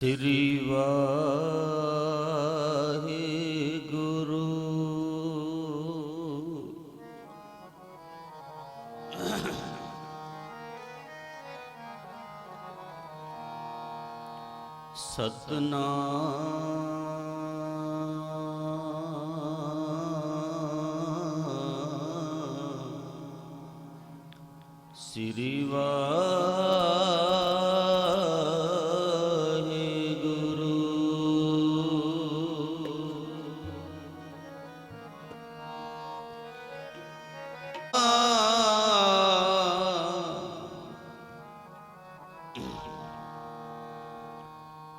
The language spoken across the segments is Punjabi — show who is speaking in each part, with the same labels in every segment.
Speaker 1: ਸ੍ਰੀ ਵਾਹਿਗੁਰੂ। ਸਤਨਾਮ ਸ੍ਰੀ ਵਾਹਿਗੁਰੂ।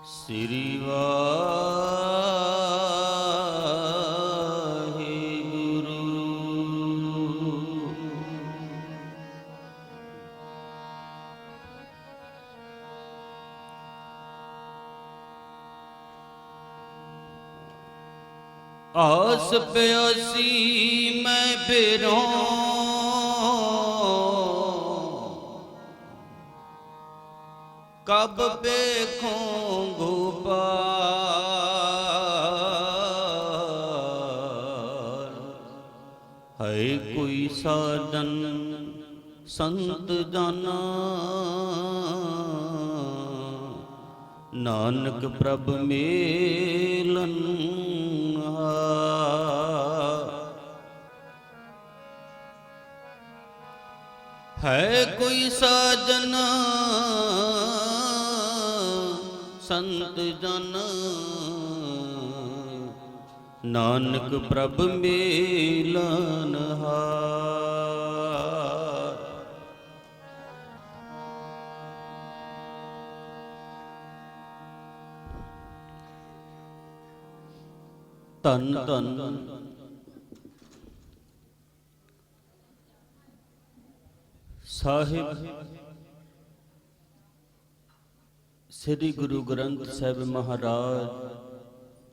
Speaker 1: ਸ੍ਰੀ ਵਾਹਿਗੁਰੂ। ਆਸ ਪਿਆਸੀ ਮੈਂ ਫਿਰਾਂ, ਕਬ ਵੇਖੂੰ ਗੋਪਾਲ। ਹੈ ਕੋਈ ਸਾਧਨ ਸੰਤ ਜਨ, ਨਾਨਕ ਪ੍ਰਭ ਮੇਲਨ ਹਾਰ। ਹੈ ਕੋਈ ਸਾਜਨ ਸੰਤ ਜਨ, ਨਾਨਕ ਪ੍ਰਭ ਮੇਲਨ ਹਾਰ। ਧੰਨ ਧੰਨ ਸਾਹਿਬ ਸ੍ਰੀ ਗੁਰੂ ਗ੍ਰੰਥ ਸਾਹਿਬ ਮਹਾਰਾਜ,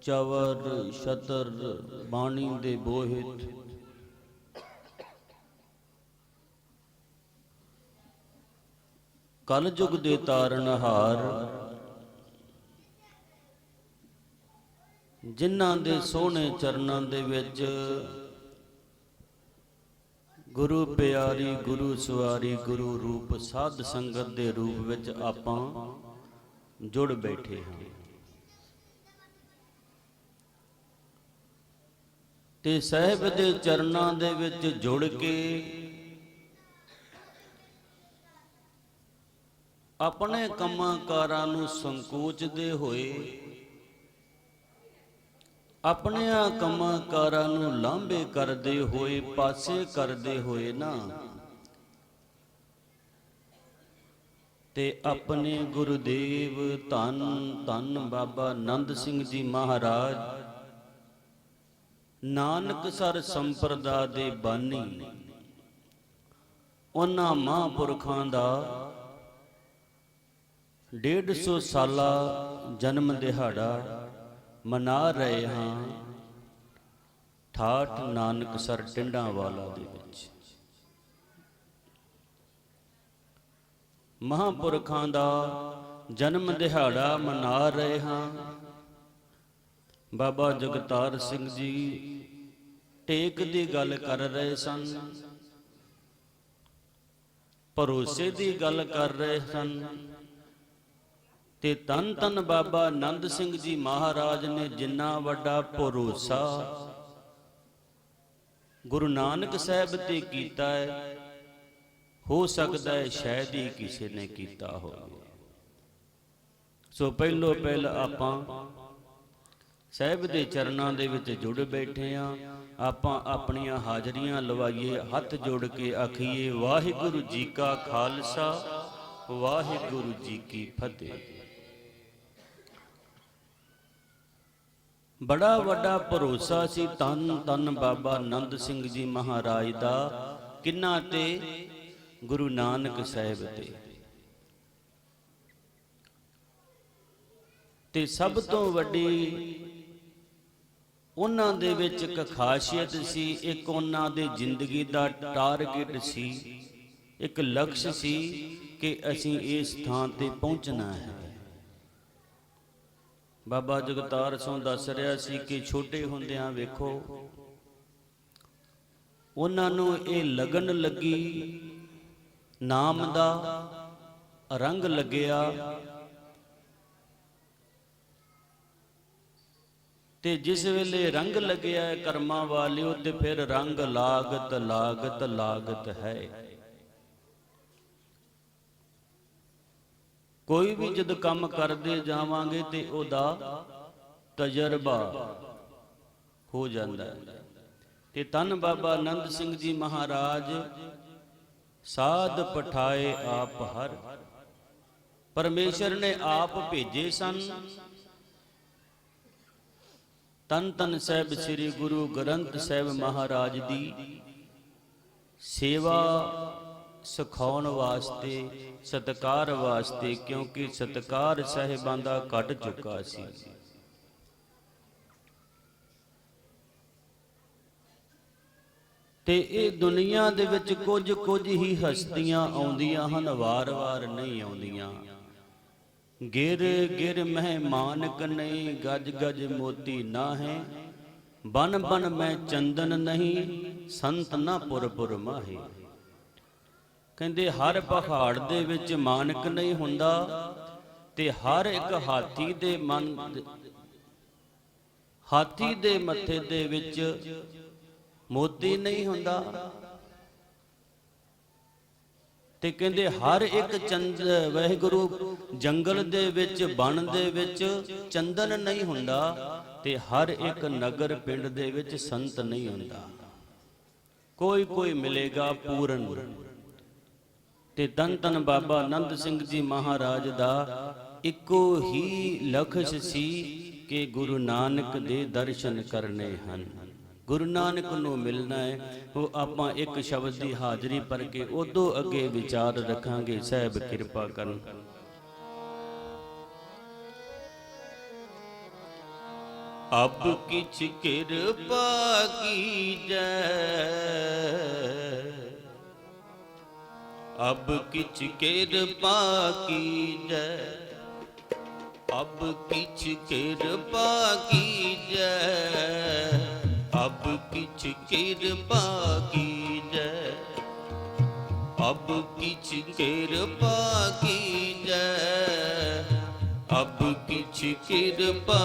Speaker 1: ਚਵਰ ਛਤਰ ਬਾਣੀ ਦੇ ਬੋਹਿਤ, ਕਲ ਯੁਗ ਦੇ ਤਾਰਨਹਾਰ, ਜਿਨ੍ਹਾਂ ਦੇ ਸੋਹਣੇ ਚਰਨਾਂ ਦੇ ਵਿੱਚ ਗੁਰੂ ਪਿਆਰੀ, ਗੁਰੂ ਸਵਾਰੀ, ਗੁਰੂ ਰੂਪ ਸਾਧ ਸੰਗਤ ਦੇ ਰੂਪ ਵਿੱਚ ਆਪਾਂ ਜੁੜ ਬੈਠੇ ਹਾਂ। ਤੇ ਸਾਹਿਬ ਦੇ ਚਰਨਾਂ ਦੇ ਵਿੱਚ ਜੁੜ ਕੇ ਆਪਣੇ ਕੰਮਾਂ ਕਾਰਾਂ ਨੂੰ ਸੰਕੋਚਦੇ ਹੋਏ, ਆਪਣਿਆਂ ਕੰਮਾਂ ਕਾਰਾਂ ਨੂੰ ਲਾਂਭੇ ਕਰਦੇ ਹੋਏ, ਪਾਸੇ ਕਰਦੇ ਹੋਏ ਨਾ, ਤੇ ਆਪਣੇ ਗੁਰੂਦੇਵ ਧੰਨ ਧੰਨ ਬਾਬਾ ਆਨੰਦ ਸਿੰਘ ਜੀ ਮਹਾਰਾਜ, ਨਾਨਕਸਰ ਸੰਪਰਦਾ ਦੇ ਬਾਨੀ, ਉਹਨਾਂ ਮਹਾਂਪੁਰਖਾਂ ਦਾ 150 ਸਾਲਾ ਜਨਮ ਦਿਹਾੜਾ ਮਨਾ ਰਹੇ ਹਾਂ ਠਾਠ ਨਾਨਕਸਰ ਟਿੰਡਾਂਵਾਲਾ ਦੇ ਵਿੱਚ। ਮਹਾਂਪੁਰਖਾਂ ਦਾ ਜਨਮ ਦਿਹਾੜਾ ਮਨਾ ਰਹੇ ਹਾਂ। ਬਾਬਾ ਜਗਤਾਰ ਸਿੰਘ ਜੀ ਟੇਕ ਦੀ ਗੱਲ ਕਰ ਰਹੇ ਸਨ, ਭਰੋਸੇ ਦੀ ਗੱਲ ਕਰ ਰਹੇ ਸਨ, ਤੇ ਧੰਨ ਧੰਨ ਬਾਬਾ ਆਨੰਦ ਸਿੰਘ ਜੀ ਮਹਾਰਾਜ ਨੇ ਜਿੰਨਾ ਵੱਡਾ ਭਰੋਸਾ ਗੁਰੂ ਨਾਨਕ ਸਾਹਿਬ ਤੇ ਕੀਤਾ ਹੈ, ਹੋ ਸਕਦਾ ਹੈ ਸ਼ਾਇਦ ਹੀ ਕਿਸੇ ਨੇ ਕੀਤਾ ਹੋਵੇ। ਸੋ ਪਹਿਲੋਂ ਪਹਿਲ ਆਪਾਂ ਸਾਹਿਬ ਦੇ ਚਰਨਾਂ ਦੇ ਵਿੱਚ ਜੁੜ ਬੈਠੇ ਹਾਂ। ਆਪਾਂ ਆਪਣੀਆਂ ਹਾਜ਼ਰੀਆਂ ਲਵਾਈਏ, ਹੱਥ ਜੋੜ ਕੇ ਆਖੀਏ ਵਾਹਿਗੁਰੂ ਜੀ ਕਾ ਖਾਲਸਾ, ਵਾਹਿਗੁਰੂ ਜੀ ਕੀ ਫਤਿਹ। ਬੜਾ ਵੱਡਾ ਭਰੋਸਾ ਸੀ ਧੰਨ ਧੰਨ ਬਾਬਾ ਆਨੰਦ ਸਿੰਘ ਜੀ ਮਹਾਰਾਜ ਦਾ, ਕਿਹਨਾਂ ਤੇ? ਗੁਰੂ ਨਾਨਕ ਸਾਹਿਬ ਤੇ ਸਭ ਤੋਂ ਵੱਡੀ ਉਹਨਾਂ ਦੇ ਵਿੱਚ ਇੱਕ ਖਾਸੀਅਤ ਸੀ, ਇੱਕ ਉਹਨਾਂ ਦੇ ਜ਼ਿੰਦਗੀ ਦਾ ਟਾਰਗੇਟ ਸੀ, ਇੱਕ ਲਕਸ਼ ਸੀ ਕਿ ਅਸੀਂ ਇਸ ਥਾਂ ਤੇ ਪਹੁੰਚਣਾ ਹੈ। ਬਾਬਾ ਜਗਤਾਰ ਸਿੰਘ ਦੱਸ ਰਿਹਾ ਸੀ ਕਿ ਛੋਟੇ ਹੁੰਦਿਆਂ ਵੇਖੋ ਉਹਨਾਂ ਨੂੰ ਇਹ ਲਗਨ ਲੱਗੀ, ਨਾਮ ਦਾ ਰੰਗ ਲੱਗਿਆ, ਤੇ ਜਿਸ ਵੇਲੇ ਰੰਗ ਲੱਗਿਆ ਕਰਮਾਂ ਵਾਲਿਓ ਤੇ ਫਿਰ ਰੰਗ ਲਾਗਤ ਲਾਗਤ ਲਾਗਤ ਹੈ। ਕੋਈ ਵੀ ਜਦ ਕੰਮ ਕਰਦੇ ਜਾਵਾਂਗੇ ਤੇ ਉਹਦਾ ਤਜਰਬਾ ਹੋ ਜਾਂਦਾ ਹੈ। ਤੇ ਧੰਨ ਬਾਬਾ ਆਨੰਦ ਸਿੰਘ ਜੀ ਮਹਾਰਾਜ ਸਾਧ ਪਠਾਏ ਆਪ ਹਰ, ਪਰਮੇਸ਼ਰ ਨੇ ਆਪ ਭੇਜੇ ਸਨ। ਤਨ ਤਨ ਸਾਹਿਬ ਸ੍ਰੀ ਗੁਰੂ ਗ੍ਰੰਥ ਸਾਹਿਬ ਮਹਾਰਾਜ ਦੀ ਸੇਵਾ ਸਿਖਾਉਣ ਵਾਸਤੇ, ਸਤਿਕਾਰ ਵਾਸਤੇ, ਕਿਉਂਕਿ ਸਤਿਕਾਰ ਸਾਹਿਬਾਂ ਦਾ ਘਟ ਚੁੱਕਾ ਸੀ। ਤੇ ਇਹ ਦੁਨੀਆ ਦੇ ਵਿੱਚ ਕੁਝ ਕੁਝ ਹੀ ਹਸਤੀਆਂ ਆਉਂਦੀਆਂ ਹਨ, ਵਾਰ-ਵਾਰ ਨਹੀਂ ਆਉਂਦੀਆਂ। ਗਿਰ ਗਿਰ ਮਹਿ ਮਾਨਕ ਨਹੀਂ, ਗਜ ਗਜ ਮੋਤੀ ਨਾ ਹੈ, ਬਨ ਬਨ ਮੈਂ ਚੰਦਨ ਨਹੀਂ, ਸੰਤ ਨਾ ਪੁਰ ਪੁਰ ਮਾਹੇ। ਕਹਿੰਦੇ ਹਰ ਪਹਾੜ ਦੇ ਵਿੱਚ ਮਾਨਕ ਨਹੀਂ ਹੁੰਦਾ, ਤੇ ਹਰ ਇੱਕ ਹਾਥੀ ਦੇ ਹਾਥੀ ਦੇ ਮੱਥੇ ਦੇ ਵਿੱਚ ਮੋਤੀ ਨਹੀਂ ਹੁੰਦਾ। ਤੇ ਕਹਿੰਦੇ ਹਰ ਇੱਕ ਵਾਹਿਗੁਰੂ ਜੰਗਲ ਦੇ ਵਿੱਚ, ਬਣ ਦੇ ਵਿੱਚ ਚੰਦਨ ਨਹੀਂ ਹੁੰਦਾ, ਤੇ ਹਰ ਇੱਕ ਨਗਰ ਪਿੰਡ ਦੇ ਵਿੱਚ ਸੰਤ ਨਹੀਂ ਹੁੰਦਾ। ਕੋਈ ਕੋਈ ਮਿਲੇਗਾ ਪੂਰਨ। ਤੇ ਧੰਨ ਧੰਨ ਬਾਬਾ ਆਨੰਦ ਸਿੰਘ ਜੀ ਮਹਾਰਾਜ ਦਾ ਇੱਕੋ ਹੀ ਲਖਸ਼ ਸੀ ਕਿ ਗੁਰੂ ਨਾਨਕ ਦੇ ਦਰਸ਼ਨ ਕਰਨੇ ਹਨ, ਗੁਰੂ ਨਾਨਕ ਨੂੰ ਮਿਲਣਾ ਹੈ। ਉਹ ਆਪਾਂ ਇੱਕ ਸ਼ਬਦ ਦੀ ਹਾਜ਼ਰੀ ਭਰ ਕੇ ਉਦੋਂ ਅੱਗੇ ਵਿਚਾਰ ਰੱਖਾਂਗੇ। ਸਾਹਿਬ ਕਿਰਪਾ ਕਰਨ। ਅਬ ਕਿਛ ਕਿਰਪਾ ਕੀਜੈ, ਅਬ ਕਿਛ ਕਿਰਪਾ ਕੀਜੈ, ਅਬ ਕਿਛ ਕਿਰਪਾ ਕੀਜੈ, ਅਬ ਕਿਛ ਕਿਰਪਾ ਕੀਜੈ, ਅਬ ਕਿਛ ਕਿਰਪਾ ਕੀਜੈ, ਅਬ ਕਿਛ ਕਿਰਪਾ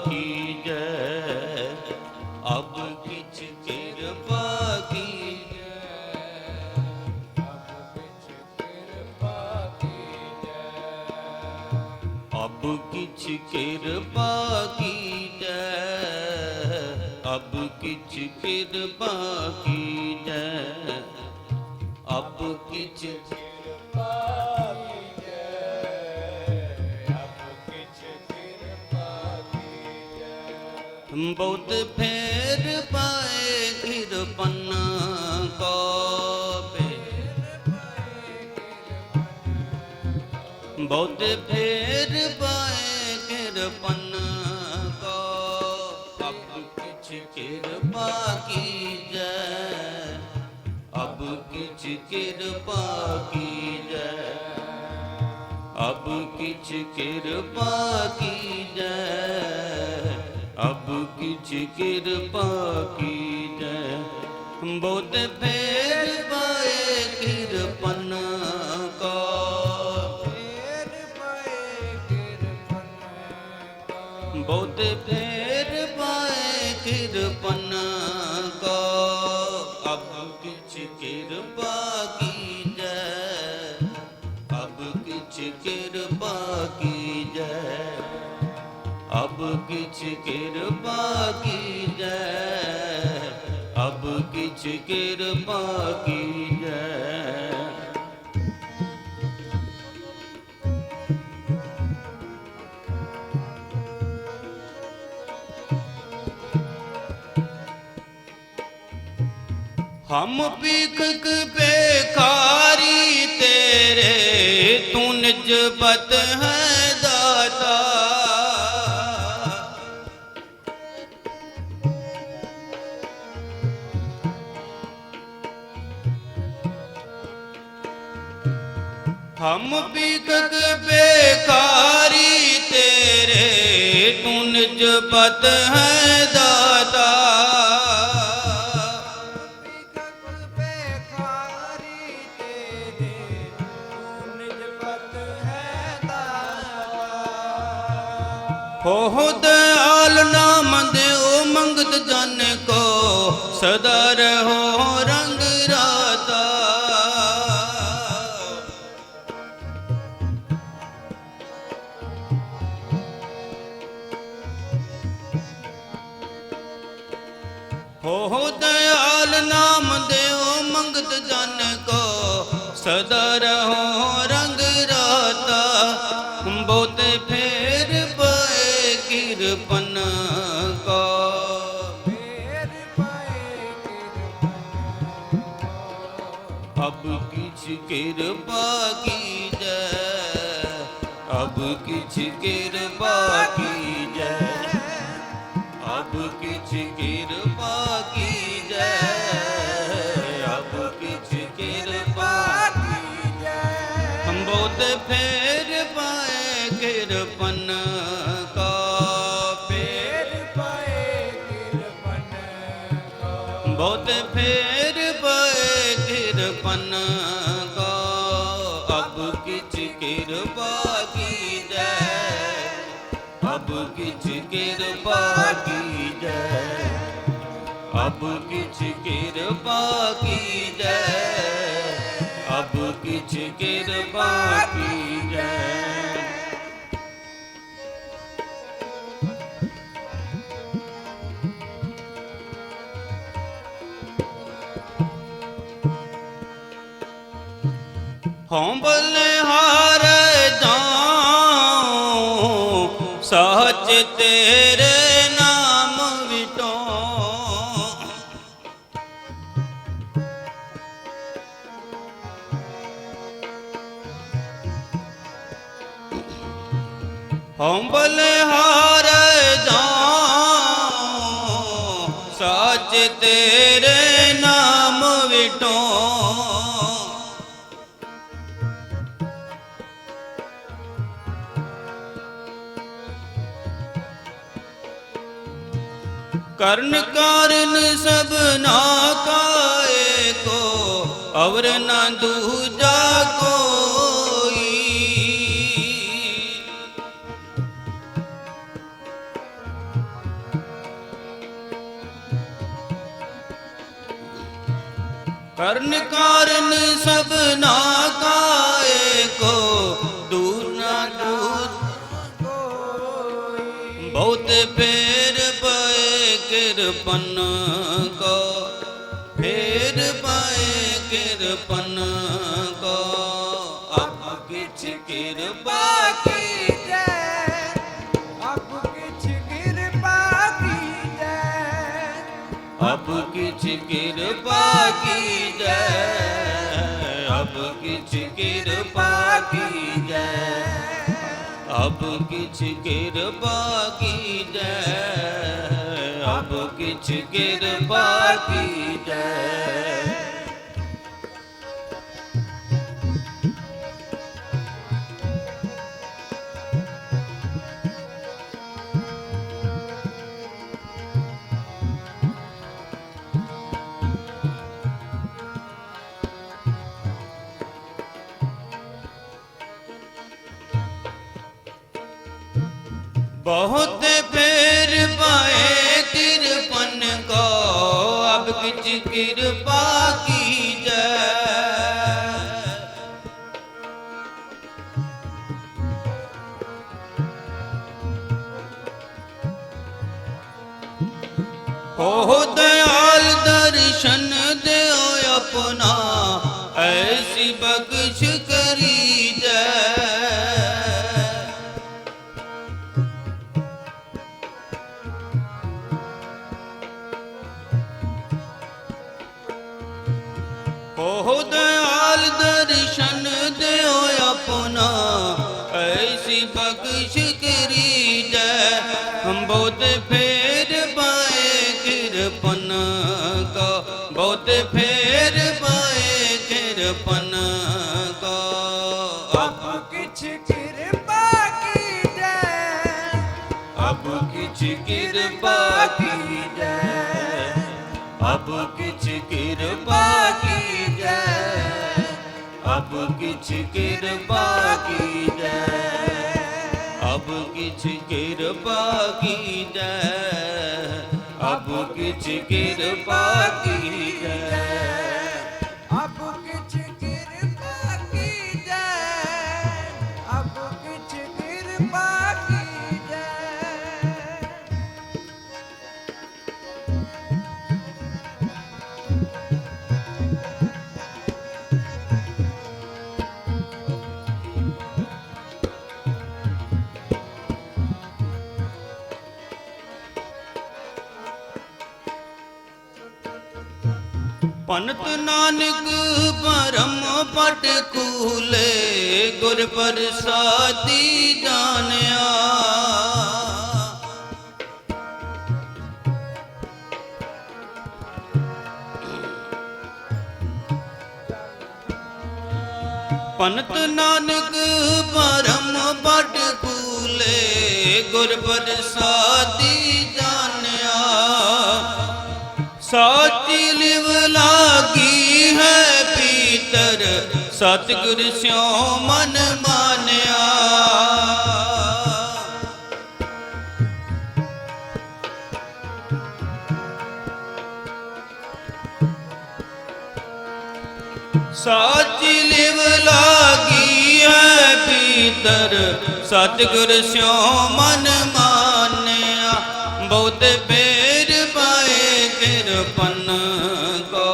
Speaker 1: ਕੀਜੈ, ਅਬ ਕਿਛ ਕਿਰਪਾ ਕੀਜੈ, ਅਬ ਕਿਛ ਕਿਰਪਾ ਕੀਜੈ, ਅਬ ਕਿਛ ਕਿਰਪਾ ਕੀਜੈ, ਅਬ ਕਿਛ ਕਿਰਪਾ ਕੀਜੈ, ਅਬ ਕਿਛ ਕਿਰਪਾ ਕੀਜੈ। ਬਹੁਤ ਫੇਰ ਪਾਏ ਕਿਰਪਨ ਕੋ, ਬਹੁਤ ਫੇਰ ਪਾਏ ਕਿਰਪਨ ਕੋ, ਅਬ ਕਿਛ ਕਿਰਪਾ ਕੀਜੈ, ਅਬ ਕਿਛ ਕਿਰਪਾ ਕੀਜੈ, ਅਬ ਕਿਛ ਕਿਰਪਾ ਕੀਜੈ, ਅਬ ਕਿਛ ਕਿਰਪਾ ਕੀਜੈ। ਬਹੁਤ ਫੇਰ ਪਾਏ ਕਿਰਪਨ ਕੋ, ਬਹੁਤ ਫੇਰ ਪਾਏ ਕਿਰਪਨ ਕੋ, ਅਬ ਕਿਛ ਕਿਰਪਾ ਕੀਜੈ, ਅਬ ਕਿਛ ਕਿਰਪਾ ਕੀਜੈ, ਅਬ ਕਿਛ ਕਿਰਪਾ ਕੀਜੈ, ਅਬ ਕਿਛ ਕਿਰਪਾ ਕੀਜੈ। हम भीखक बेकारी तेरे, तू निजबत है दाता। हम भीखक बेकारी तेरे, तू निज पत है दाता। हो दयाल नाम देओ मंगत जन को, सदा रहो रंग राता। हो दयाल नाम देओ मंगत जन को, सदा रहो रंग राता। बहुत फेर पाए किरपन का, अब किछ कृपा कीजै, अब किछ कृपा कीजै, अब किछ कृपा कीजै, अब किछ कृपा कीजै। हम बहुत फेर पाए किरपन का, फेर पाए किरपन का, बहुत फेर पाए किरपन का। अब किछ कृपा कीजै, अब किछ कृपा कीजै, अब किछ कृपा कीजै, अब किछ कृपा कीजै। हम बलिहार जाऊं सच तेरे नाम विटो। हम बलिहार जाऊं सच तेरे नाम विटो। कर्ण कारण सब ना काए को, और न दूजा कोई। कर्ण कारण सब ना काए को, दूर न दूर बहुत फेर पाए किरपन को, फेर पाए किरपन को। अब किछ कृपा कीजै, अब किछ कृपा कीजै, अब किछ कृपा कीजै, अब किछ कृपा कीजै, अब किछ कृपा कीजै, अब किछ कृपा कीजै। बहुत फेर पाए तिरपन को, अब किछ कृपा कीजै। हो दयाल दर्शन देओ अपना, ऐसी बख्श करीजै। हो दयाल दर्शन देओ अपना, ऐसी बख्श करीजै। हम बहुत फेर पाए किरपन को, बहुत फेर पाए किरपन को। अब किछ कृपा कीजै, अब किछ कृपा कीजै, अब किछ कृपा कीजै, अब किछ कृपा कीजै, अब किछ कृपा कीजै, अब किछ कृपा कीजै,
Speaker 2: अब किछ कृपा कीजै, अब किछ कृपा कीजै।
Speaker 1: ਪੰਤ ਨਾਨਕ ਪਰਮ ਪਟ ਕੂਲੇ, ਗੁਰ ਪ੍ਰਸਾਦੀ ਜਾਣਿਆ। ਪੰਤ ਨਾਨਕ ਪਰਮ ਪਟ ਕੂਲੇ, ਗੁਰ ਪ੍ਰਸਾਦੀ ਜਾਣਿਆ। ਸਾਚੀ ਲਿਵ ਲਾਗੀ ਹੈ ਪੀਤਰ, ਸਤਿਗੁਰ ਸਿਉ ਮਨ ਮਾਨਿਆ। ਸਾਚੀ ਲਿਵ ਲਾਗੀ ਹੈ ਪੀਤਰ, ਸਤਿਗੁਰ ਸਿਉ ਮਨ ਮਾਨਿਆ। ਬਹੁਤ ਬੇਰ ਪਾਏ ਕਿਰਪਨ ਕੋ,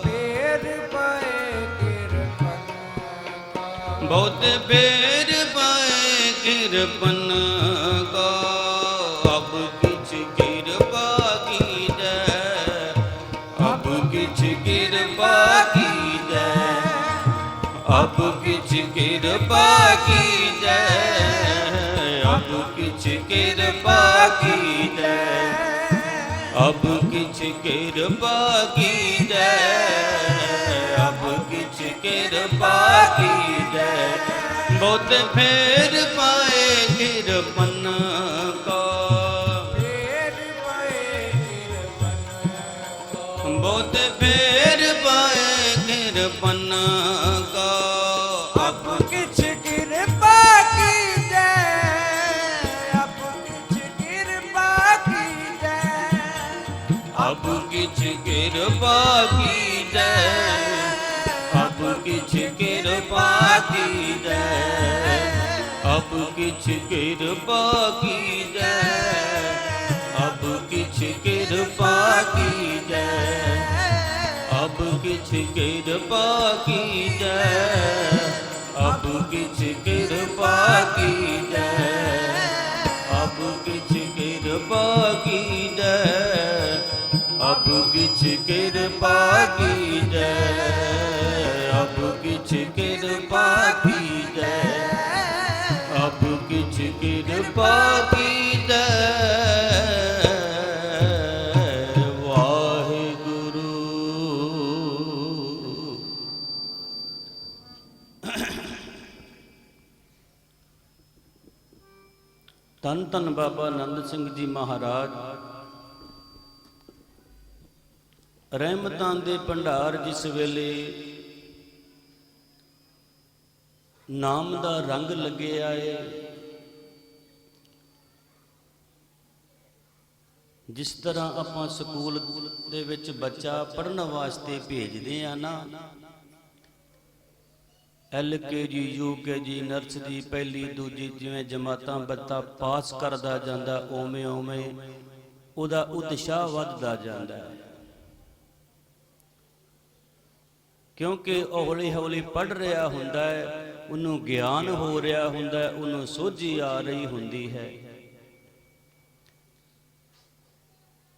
Speaker 2: ਫੇਰ ਪਏ ਕਿਰਪਨ ਕੋ,
Speaker 1: ਬਹੁਤ ਬੇਰ ਪਾਏ ਕਿਰਪਨ ਕੋ। ਅਬ ਕਿਛ ਕਿਰਪਾ ਕੀਜੈ, ਅਬ ਕਿਛ ਕਿਰਪਾ ਕੀਜੈ, ਅਬ ਕਿਛ ਕਿਰਪਾ ਕੀਜੈ, ਅਬ ਕਿਛ ਕਿਰਪਾ ਕੀਜੈ, ਅਬ ਕਿਛ ਕਿਰਪਾ ਕੀਜੈ, ਅਬ ਕਿਛ ਕਿਰਪਾ ਕੀਜੈ। ਬਹੁਤ ਫੇਰ ਪਾਏ ਕਿਰਪਨ ਕੋ,
Speaker 2: ਫੇਰ ਪਏ ਕਿਰਪਨ ਕੋ,
Speaker 1: ਬਹੁਤ ਫੇਰ ਪਾਏ ਕਿਰਪਨ ਕੋ।
Speaker 2: अब किछ कृपा कीजै, अब किछ कृपा कीजै।
Speaker 1: अब किछ कृपा कीजै, अब किछ कृपा कीजै, अब किछ कृपा कीजै, अब किछ कृपा कीजै, अब किछ कृपा कीजै, अब किछ कृपा कीजै, अब किछ कृपा कीजै, अब किछ कृपा कीजै, अब किछ कृपा कीजै, अब किछ कृपा कीजै। वाहिगुरु। ਧੰਨ ਧੰਨ ਬਾਬਾ ਆਨੰਦ ਸਿੰਘ ਜੀ ਮਹਾਰਾਜ, ਰਹਿਮਤਾਂ ਦੇ ਭੰਡਾਰ ਜਿਸ ਵੇਲੇ ਨਾਮ ਦਾ ਰੰਗ ਲੱਗਿਆ ਏ, ਜਿਸ ਤਰ੍ਹਾਂ ਆਪਾਂ ਸਕੂਲ ਦੇ ਵਿੱਚ ਬੱਚਾ ਪੜ੍ਹਨ ਵਾਸਤੇ ਭੇਜਦੇ ਆ ਨਾ, LKG UKG ਨਰਸਰੀ ਪਹਿਲੀ ਦੂਜੀ ਜਿਵੇਂ ਜਮਾਤਾਂ ਬੱਚਾ ਪਾਸ ਕਰਦਾ ਜਾਂਦਾ, ਉਵੇਂ ਉਵੇਂ ਉਹਦਾ ਉਤਸ਼ਾਹ ਵੱਧਦਾ ਜਾਂਦਾ ਹੈ। ਕਿਉਂਕਿ ਉਹ ਹੌਲੀ ਹੌਲੀ ਪੜ੍ਹ ਰਿਹਾ ਹੁੰਦਾ ਹੈ, ਉਹਨੂੰ ਗਿਆਨ ਹੋ ਰਿਹਾ ਹੁੰਦਾ ਹੈ, ਉਹਨੂੰ ਸੋਝੀ ਆ ਰਹੀ ਹੁੰਦੀ ਹੈ।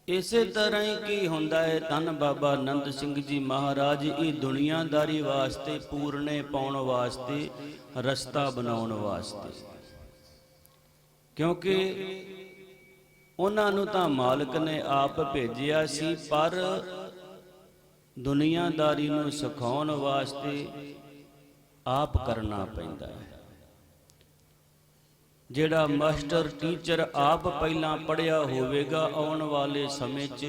Speaker 1: ਇਸੇ ਤਰ੍ਹਾਂ ਹੀ ਕੀ ਹੁੰਦਾ ਹੈ, ਧੰਨ ਬਾਬਾ ਆਨੰਦ ਸਿੰਘ ਜੀ ਮਹਾਰਾਜ ਇਹ ਦੁਨੀਆਦਾਰੀ ਵਾਸਤੇ, ਪੂਰਨੇ ਪਾਉਣ ਵਾਸਤੇ, ਰਸਤਾ ਬਣਾਉਣ ਵਾਸਤੇ, ਕਿਉਂਕਿ ਉਹਨਾਂ ਨੂੰ ਤਾਂ ਮਾਲਕ ਨੇ ਆਪ ਭੇਜਿਆ ਸੀ, ਪਰ ਦੁਨੀਆਦਾਰੀ ਨੂੰ ਸਿਖਾਉਣ ਵਾਸਤੇ ਆਪ ਕਰਨਾ ਪੈਂਦਾ ਹੈ। ਜਿਹੜਾ ਮਾਸਟਰ ਟੀਚਰ ਆਪ ਪਹਿਲਾਂ ਪੜ੍ਹਿਆ ਹੋਵੇਗਾ, ਆਉਣ ਵਾਲੇ ਸਮੇਂ 'ਚ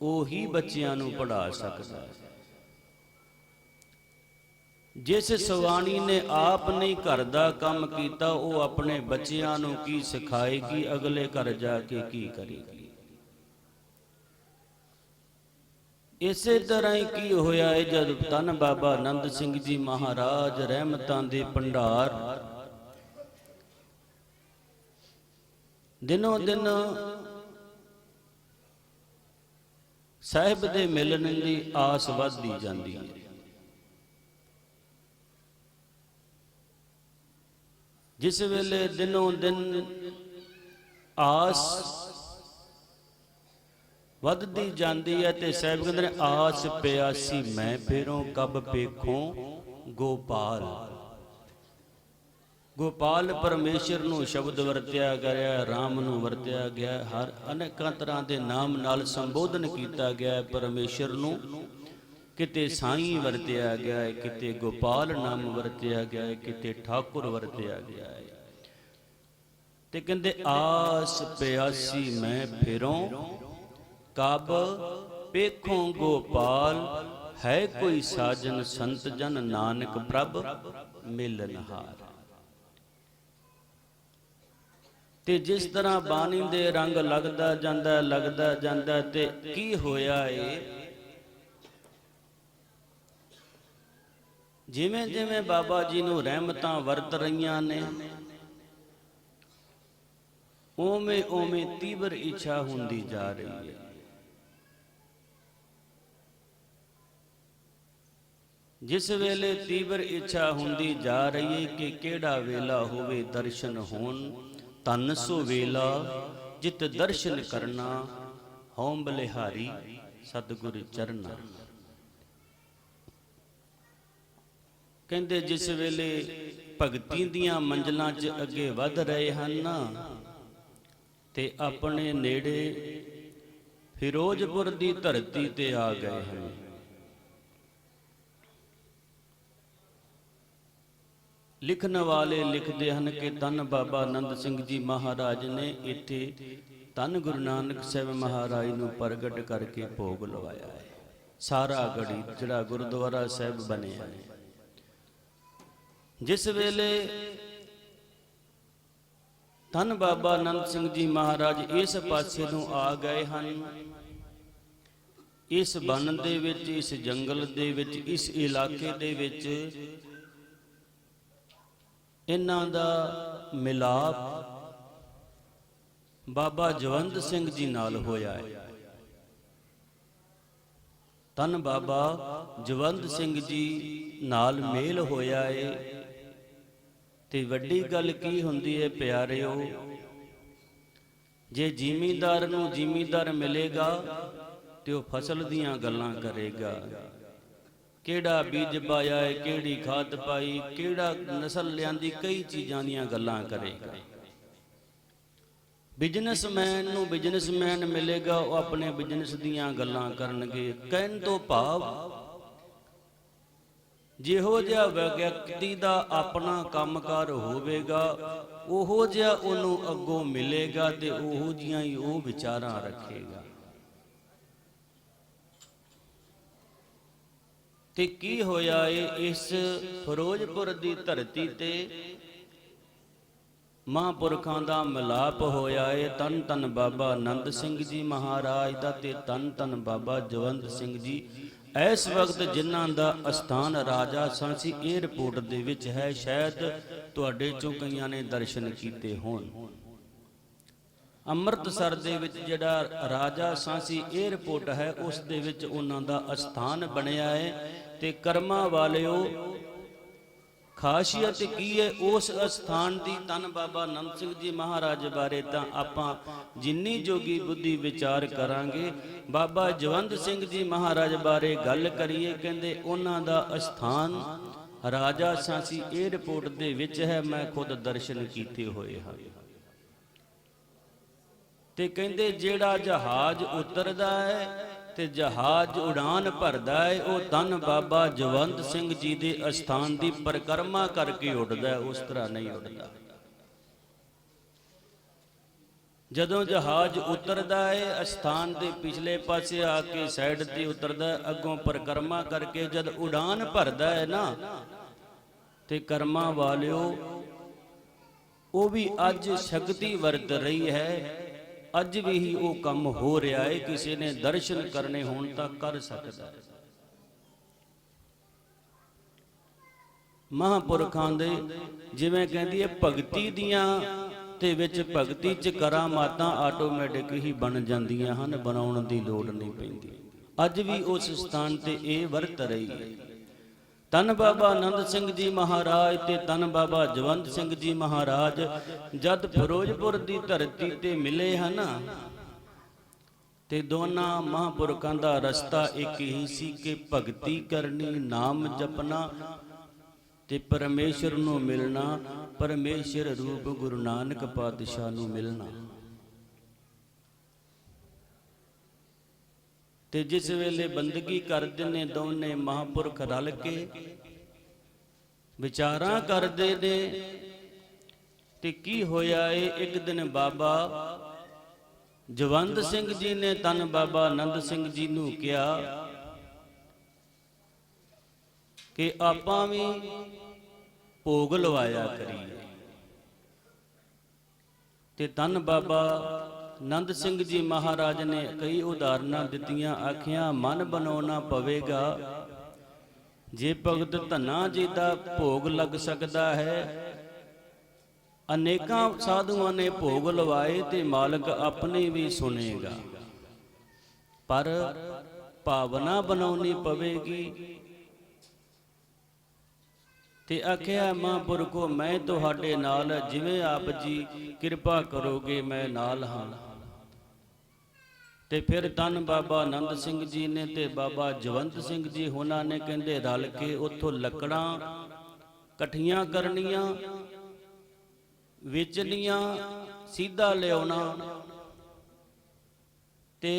Speaker 1: ਉਹੀ ਬੱਚਿਆਂ ਨੂੰ ਪੜ੍ਹਾ ਸਕਦਾ ਹੈ। ਜਿਸ ਸਵਾਣੀ ਨੇ ਆਪ ਨਹੀਂ ਘਰ ਦਾ ਕੰਮ ਕੀਤਾ, ਉਹ ਆਪਣੇ ਬੱਚਿਆਂ ਨੂੰ ਕੀ ਸਿਖਾਏਗੀ, ਅਗਲੇ ਘਰ ਜਾ ਕੇ ਕੀ ਕਰੇਗੀ। ਇਸੇ ਤਰ੍ਹਾਂ ਹੀ ਕੀ ਹੋਇਆ ਹੈ, ਜਦ ਧੰਨ ਬਾਬਾ ਆਨੰਦ ਸਿੰਘ ਜੀ ਮਹਾਰਾਜ ਰਹਿਮਤਾਂ ਦੇ ਭੰਡਾਰ ਦਿਨੋਂ ਦਿਨ ਸਾਹਿਬ ਦੇ ਮਿਲਣ ਦੀ ਆਸ ਵੱਧਦੀ ਜਾਂਦੀ ਹੈ। ਜਿਸ ਵੇਲੇ ਦਿਨੋਂ ਦਿਨ ਆਸ ਵੱਧਦੀ ਜਾਂਦੀ ਹੈ ਤੇ ਸਾਹਿਬ ਕਹਿੰਦੇ ਨੇ, ਆਸ ਪਿਆਸੀ ਮੈਂ ਫੇਰੋਂ ਕਬ ਪੇਖੋਂ ਗੋਪਾਲ। ਗੋਪਾਲ ਪਰਮੇਸ਼ਰ ਨੂੰ ਸ਼ਬਦ ਵਰਤਿਆ ਗਿਆ, ਰਾਮ ਨੂੰ ਵਰਤਿਆ ਗਿਆ, ਹਰ ਅਨੇਕਾਂ ਤਰ੍ਹਾਂ ਦੇ ਨਾਮ ਨਾਲ ਸੰਬੋਧਨ ਕੀਤਾ ਗਿਆ ਪਰਮੇਸ਼ਰ ਨੂੰ। ਕਿਤੇ ਸਾਈਂ ਵਰਤਿਆ ਗਿਆ ਹੈ, ਕਿਤੇ ਗੋਪਾਲ ਨਾਮ ਵਰਤਿਆ ਗਿਆ ਹੈ, ਕਿਤੇ ਠਾਕੁਰ ਵਰਤਿਆ ਗਿਆ ਹੈ। ਤੇ ਕਹਿੰਦੇ ਆਸ ਪਿਆਸੀ ਮੈਂ ਫੇਰੋਂ ਕਬ ਪੇਖੋਂ ਗੋਪਾਲ, ਹੈ ਕੋਈ ਸਾਜਨ ਸੰਤ ਜਨ ਨਾਨਕ ਪ੍ਰਭ ਮਿਲਨਹਾਰ। ਤੇ ਜਿਸ ਤਰ੍ਹਾਂ ਬਾਣੀ ਦੇ ਰੰਗ ਲੱਗਦਾ ਜਾਂਦਾ ਤੇ ਕੀ ਹੋਇਆ ਏ, ਜਿਵੇਂ ਜਿਵੇਂ ਬਾਬਾ ਜੀ ਨੂੰ ਰਹਿਮਤਾਂ ਵਰਤ ਰਹੀਆਂ ਨੇ, ਉਵੇਂ ਉਵੇਂ ਤੀਬਰ ਇੱਛਾ ਹੁੰਦੀ ਜਾ ਰਹੀ ਹੈ। ਜਿਸ ਵੇਲੇ ਤੀਬਰ ਇੱਛਾ ਹੁੰਦੀ ਜਾ ਰਹੀ ਹੈ ਕਿ ਕਿਹੜਾ ਵੇਲਾ ਹੋਵੇ ਦਰਸ਼ਨ ਹੋਣ, ਧੰਨ ਸੋ ਵੇਲਾ ਜਿਤ ਦਰਸ਼ਨ ਕਰਨਾ, ਹਉ ਬਲਿਹਾਰੀ ਸਤਿਗੁਰ ਚਰਨਾ। ਕਹਿੰਦੇ ਜਿਸ ਵੇਲੇ ਭਗਤੀ ਦੀਆਂ ਮੰਜ਼ਲਾਂ 'ਚ ਅੱਗੇ ਵੱਧ ਰਹੇ ਹਨ ਨਾ, ਤੇ ਆਪਣੇ ਨੇੜੇ ਫਿਰੋਜ਼ਪੁਰ ਦੀ ਧਰਤੀ ਤੇ ਆ ਗਏ ਹਨ। ਲਿਖਣ ਵਾਲੇ ਲਿਖਦੇ ਹਨ ਕਿ ਧੰਨ ਬਾਬਾ ਆਨੰਦ ਸਿੰਘ ਜੀ ਮਹਾਰਾਜ ਨੇ ਇੱਥੇ ਧੰਨ ਗੁਰੂ ਨਾਨਕ ਸਾਹਿਬ ਮਹਾਰਾਜ ਨੂੰ ਪ੍ਰਗਟ ਕਰਕੇ ਭੋਗ ਲਵਾਇਆ ਹੈ। ਸਾਰਾ ਗੜੀ ਜਿਹੜਾ ਗੁਰਦੁਆਰਾ ਸਾਹਿਬ ਬਣਿਆ ਹੈ, ਜਿਸ ਵੇਲੇ ਧੰਨ ਬਾਬਾ ਆਨੰਦ ਸਿੰਘ ਜੀ ਮਹਾਰਾਜ ਇਸ ਪਾਸੇ ਨੂੰ ਆ ਗਏ ਹਨ, ਇਸ ਬਨ ਦੇ ਵਿੱਚ, ਇਸ ਜੰਗਲ ਦੇ ਵਿੱਚ, ਇਸ ਇਲਾਕੇ ਦੇ ਵਿੱਚ ਇਹਨਾਂ ਦਾ ਮਿਲਾਪ ਬਾਬਾ ਜਵੰਦ ਸਿੰਘ ਜੀ ਨਾਲ ਹੋਇਆ ਹੈ। ਧੰਨ ਬਾਬਾ ਜਵੰਦ ਸਿੰਘ ਜੀ ਨਾਲ ਮੇਲ ਹੋਇਆ ਹੈ। ਤੇ ਵੱਡੀ ਗੱਲ ਕੀ ਹੁੰਦੀ ਹੈ ਪਿਆਰਿਓ, ਜੇ ਜ਼ਿਮੀਂਦਾਰ ਨੂੰ ਜ਼ਿਮੀਂਦਾਰ ਮਿਲੇਗਾ ਤੇ ਉਹ ਫਸਲ ਦੀਆਂ ਗੱਲਾਂ ਕਰੇਗਾ, ਕਿਹੜਾ ਬੀਜ ਪਾਇਆ ਹੈ, ਕਿਹੜੀ ਖਾਦ ਪਾਈ, ਕਿਹੜਾ ਨਸਲ ਲਿਆਂਦੀ, ਕਈ ਚੀਜ਼ਾਂ ਦੀਆਂ ਗੱਲਾਂ ਕਰੇਗਾ। ਬਿਜ਼ਨਸਮੈਨ ਨੂੰ ਬਿਜ਼ਨਸਮੈਨ ਮਿਲੇਗਾ, ਉਹ ਆਪਣੇ ਬਿਜ਼ਨਸ ਦੀਆਂ ਗੱਲਾਂ ਕਰਨਗੇ। ਕਹਿਣ ਤੋਂ ਭਾਵ ਜਿਹੋ ਜਿਹਾ ਵਿਅਕਤੀ ਦਾ ਆਪਣਾ ਕੰਮਕਾਰ ਹੋਵੇਗਾ, ਉਹੋ ਜਿਹਾ ਉਹਨੂੰ ਅੱਗੋਂ ਮਿਲੇਗਾ ਤੇ ਉਹੋ ਜਿਹੀਆਂ ਹੀ ਉਹ ਵਿਚਾਰਾਂ ਰੱਖੇਗਾ। ਤੇ ਕੀ ਹੋਇਆ ਏ, ਇਸ ਫਿਰੋਜ਼ਪੁਰ ਦੀ ਧਰਤੀ ਤੇ ਮਹਾਂਪੁਰਖਾਂ ਦਾ ਮਿਲਾਪ ਹੋਇਆ ਏ। ਧੰਨ ਧੰਨ ਬਾਬਾ ਆਨੰਦ ਸਿੰਘ ਜੀ ਮਹਾਰਾਜ ਦਾ ਤੇ ਧੰਨ ਧੰਨ ਬਾਬਾ ਜਵੰਦ ਸਿੰਘ ਜੀ। ਇਸ ਵਕਤ ਜਿਨ੍ਹਾਂ ਦਾ ਅਸਥਾਨ ਰਾਜਾ ਸਾਂਸੀ ਏਅਰਪੋਰਟ ਦੇ ਵਿੱਚ ਹੈ, ਸ਼ਾਇਦ ਤੁਹਾਡੇ ਚੋਂ ਕਈਆਂ ਨੇ ਦਰਸ਼ਨ ਕੀਤੇ ਹੋਣ। ਅੰਮ੍ਰਿਤਸਰ ਦੇ ਵਿੱਚ ਜਿਹੜਾ ਰਾਜਾ ਸਾਂਸੀ ਏਅਰਪੋਰਟ ਹੈ, ਉਸ ਦੇ ਵਿੱਚ ਉਹਨਾਂ ਦਾ ਅਸਥਾਨ ਬਣਿਆ ਹੈ। ਤੇ ਕਰਮਾਂ ਵਾਲਿਓ, ਖਾਸੀਅਤ ਕੀ ਹੈ ਉਸ ਅਸਥਾਨ ਦੀ? ਧੰਨ ਬਾਬਾ ਆਨੰਦ ਸਿੰਘ ਜੀ ਮਹਾਰਾਜ ਬਾਰੇ ਤਾਂ ਆਪਾਂ ਜਿੰਨੀ ਜੋਗੀ ਬੁੱਧੀ ਵਿਚਾਰ ਕਰਾਂਗੇ, ਬਾਬਾ ਜਵੰਦ ਸਿੰਘ ਜੀ ਮਹਾਰਾਜ ਬਾਰੇ ਗੱਲ ਕਰੀਏ, ਕਹਿੰਦੇ ਉਹਨਾਂ ਦਾ ਅਸਥਾਨ ਰਾਜਾ ਸਾਂਸੀ ਏਅਰਪੋਰਟ ਦੇ ਵਿੱਚ ਹੈ। ਮੈਂ ਖੁਦ ਦਰਸ਼ਨ ਕੀਤੇ ਹੋਏ ਹਨ। ਤੇ ਕਹਿੰਦੇ ਜਿਹੜਾ ਜਹਾਜ਼ ਉਤਰਦਾ ਹੈ ਤੇ ਜਹਾਜ਼ ਉਡਾਨ ਭਰਦਾ ਹੈ, ਉਹ ਧੰਨ ਬਾਬਾ ਜਵੰਦ ਸਿੰਘ ਜੀ ਦੇ ਅਸਥਾਨ ਦੀ ਪਰਿਕਰਮਾ ਕਰਕੇ ਉੱਡਦਾ ਹੈ, ਉਸ ਤਰ੍ਹਾਂ ਨਹੀਂ ਉੱਡਦਾ। ਜਦੋਂ ਜਹਾਜ਼ ਉਤਰਦਾ ਹੈ ਅਸਥਾਨ ਦੇ ਪਿਛਲੇ ਪਾਸੇ ਆ ਕੇ ਸਾਈਡ ਤੇ ਉਤਰਦਾ ਹੈ, ਅੱਗੋਂ ਪਰਿਕਰਮਾ ਕਰਕੇ ਜਦ ਉਡਾਨ ਭਰਦਾ ਹੈ ਨਾ, ਤੇ ਕਰਮਾਂ ਵਾਲਿਓ ਉਹ ਵੀ ਅੱਜ ਸ਼ਕਤੀ ਵਰਤ ਰਹੀ ਹੈ, ਅੱਜ ਵੀ ਹੀ ਉਹ ਕੰਮ ਹੋ ਰਿਹਾ ਹੈ। ਕਿਸੇ ਨੇ ਦਰਸ਼ਨ ਕਰਨੇ ਹੋਣ ਤਾਂ ਕਰ ਸਕਦਾ ਹੈ। ਮਹਾਂਪੁਰਖਾਂ ਦੇ ਜਿਵੇਂ ਕਹਿੰਦੀ ਹੈ ਭਗਤੀ ਦੀਆਂ ਤੇ ਵਿੱਚ ਭਗਤੀ ਚ ਕਰਾਮਾਤਾਂ ਆਟੋਮੈਟਿਕ ਹੀ ਬਣ ਜਾਂਦੀਆਂ ਹਨ, ਬਣਾਉਣ ਦੀ ਲੋੜ ਨਹੀਂ ਪੈਂਦੀ। ਅੱਜ ਵੀ ਉਸ ਸਥਾਨ ਤੇ ਇਹ ਵਰਤ ਰਹੀ ਹੈ। ਧੰਨ ਬਾਬਾ ਆਨੰਦ ਸਿੰਘ ਜੀ ਮਹਾਰਾਜ ਤੇ ਧੰਨ ਬਾਬਾ ਜਵੰਤ ਸਿੰਘ ਜੀ ਮਹਾਰਾਜ ਜਦ ਫਿਰੋਜ਼ਪੁਰ ਦੀ ਧਰਤੀ ਤੇ ਮਿਲੇ ਹਨ, ਤੇ ਦੋਨਾਂ ਮਹਾਂਪੁਰਖਾਂ ਦਾ ਰਸਤਾ ਇੱਕ ਹੀ ਸੀ ਕਿ ਭਗਤੀ ਕਰਨੀ, ਨਾਮ ਜਪਣਾ ਤੇ ਪਰਮੇਸ਼ਰ ਨੂੰ ਮਿਲਣਾ, ਪਰਮੇਸ਼ਰ ਰੂਪ ਗੁਰੂ ਨਾਨਕ ਪਾਤਸ਼ਾਹ ਨੂੰ ਮਿਲਣਾ। ਤੇ ਜਿਸ ਵੇਲੇ ਬੰਦਗੀ ਕਰਦੇ ਨੇ ਦੋਨੇ ਮਹਾਂਪੁਰਖ ਰਲ ਕੇ ਵਿਚਾਰਾਂ ਕਰਦੇ ਨੇ, ਤੇ ਕੀ ਹੋਇਆ ਏ, ਇੱਕ ਦਿਨ ਬਾਬਾ ਜਵੰਦ ਸਿੰਘ ਜੀ ਨੇ ਧੰਨ ਬਾਬਾ ਆਨੰਦ ਸਿੰਘ ਜੀ ਨੂੰ ਕਿਹਾ ਕਿ ਆਪਾਂ ਵੀ ਭੋਗ ਲਵਾਇਆ ਕਰੀਏ। ਤੇ ਧੰਨ ਬਾਬਾ ਆਨੰਦ ਸਿੰਘ ਜੀ ਮਹਾਰਾਜ ਨੇ ਕਈ ਉਦਾਹਰਨਾਂ ਦਿੱਤੀਆਂ, ਆਖਿਆ ਮਨ ਬਣਾਉਣਾ ਪਵੇਗਾ। ਜੇ ਭਗਤ ਧੰਨਾ ਜੀ ਦਾ ਭੋਗ ਲੱਗ ਸਕਦਾ ਹੈ, ਅਨੇਕਾਂ ਸਾਧੂਆਂ ਨੇ ਭੋਗ ਲਵਾਏ ਤੇ ਮਾਲਕ ਆਪਣੇ ਵੀ ਸੁਨੇਗਾ, ਪਰ ਭਾਵਨਾ ਬਣਾਉਣੀ ਪਵੇਗੀ। ਤੇ ਆਖਿਆ ਮਹਾਂਪੁਰਖੋ ਮੈਂ ਤੁਹਾਡੇ ਨਾਲ, ਜਿਵੇਂ ਆਪ ਜੀ ਕਿਰਪਾ ਕਰੋਗੇ ਮੈਂ ਨਾਲ ਹਾਂ। ਤੇ ਫਿਰ ਧੰਨ ਬਾਬਾ ਆਨੰਦ ਸਿੰਘ ਜੀ ਨੇ ਤੇ ਬਾਬਾ ਜਵੰਤ ਸਿੰਘ ਜੀ ਉਹਨਾਂ ਨੇ ਕਹਿੰਦੇ ਰਲ ਕੇ ਉੱਥੋਂ ਲੱਕੜਾਂ ਇਕੱਠੀਆਂ ਕਰਨੀਆਂ, ਵੇਚਣੀਆਂ, ਸਿੱਧਾ ਲਿਆਉਣਾ ਤੇ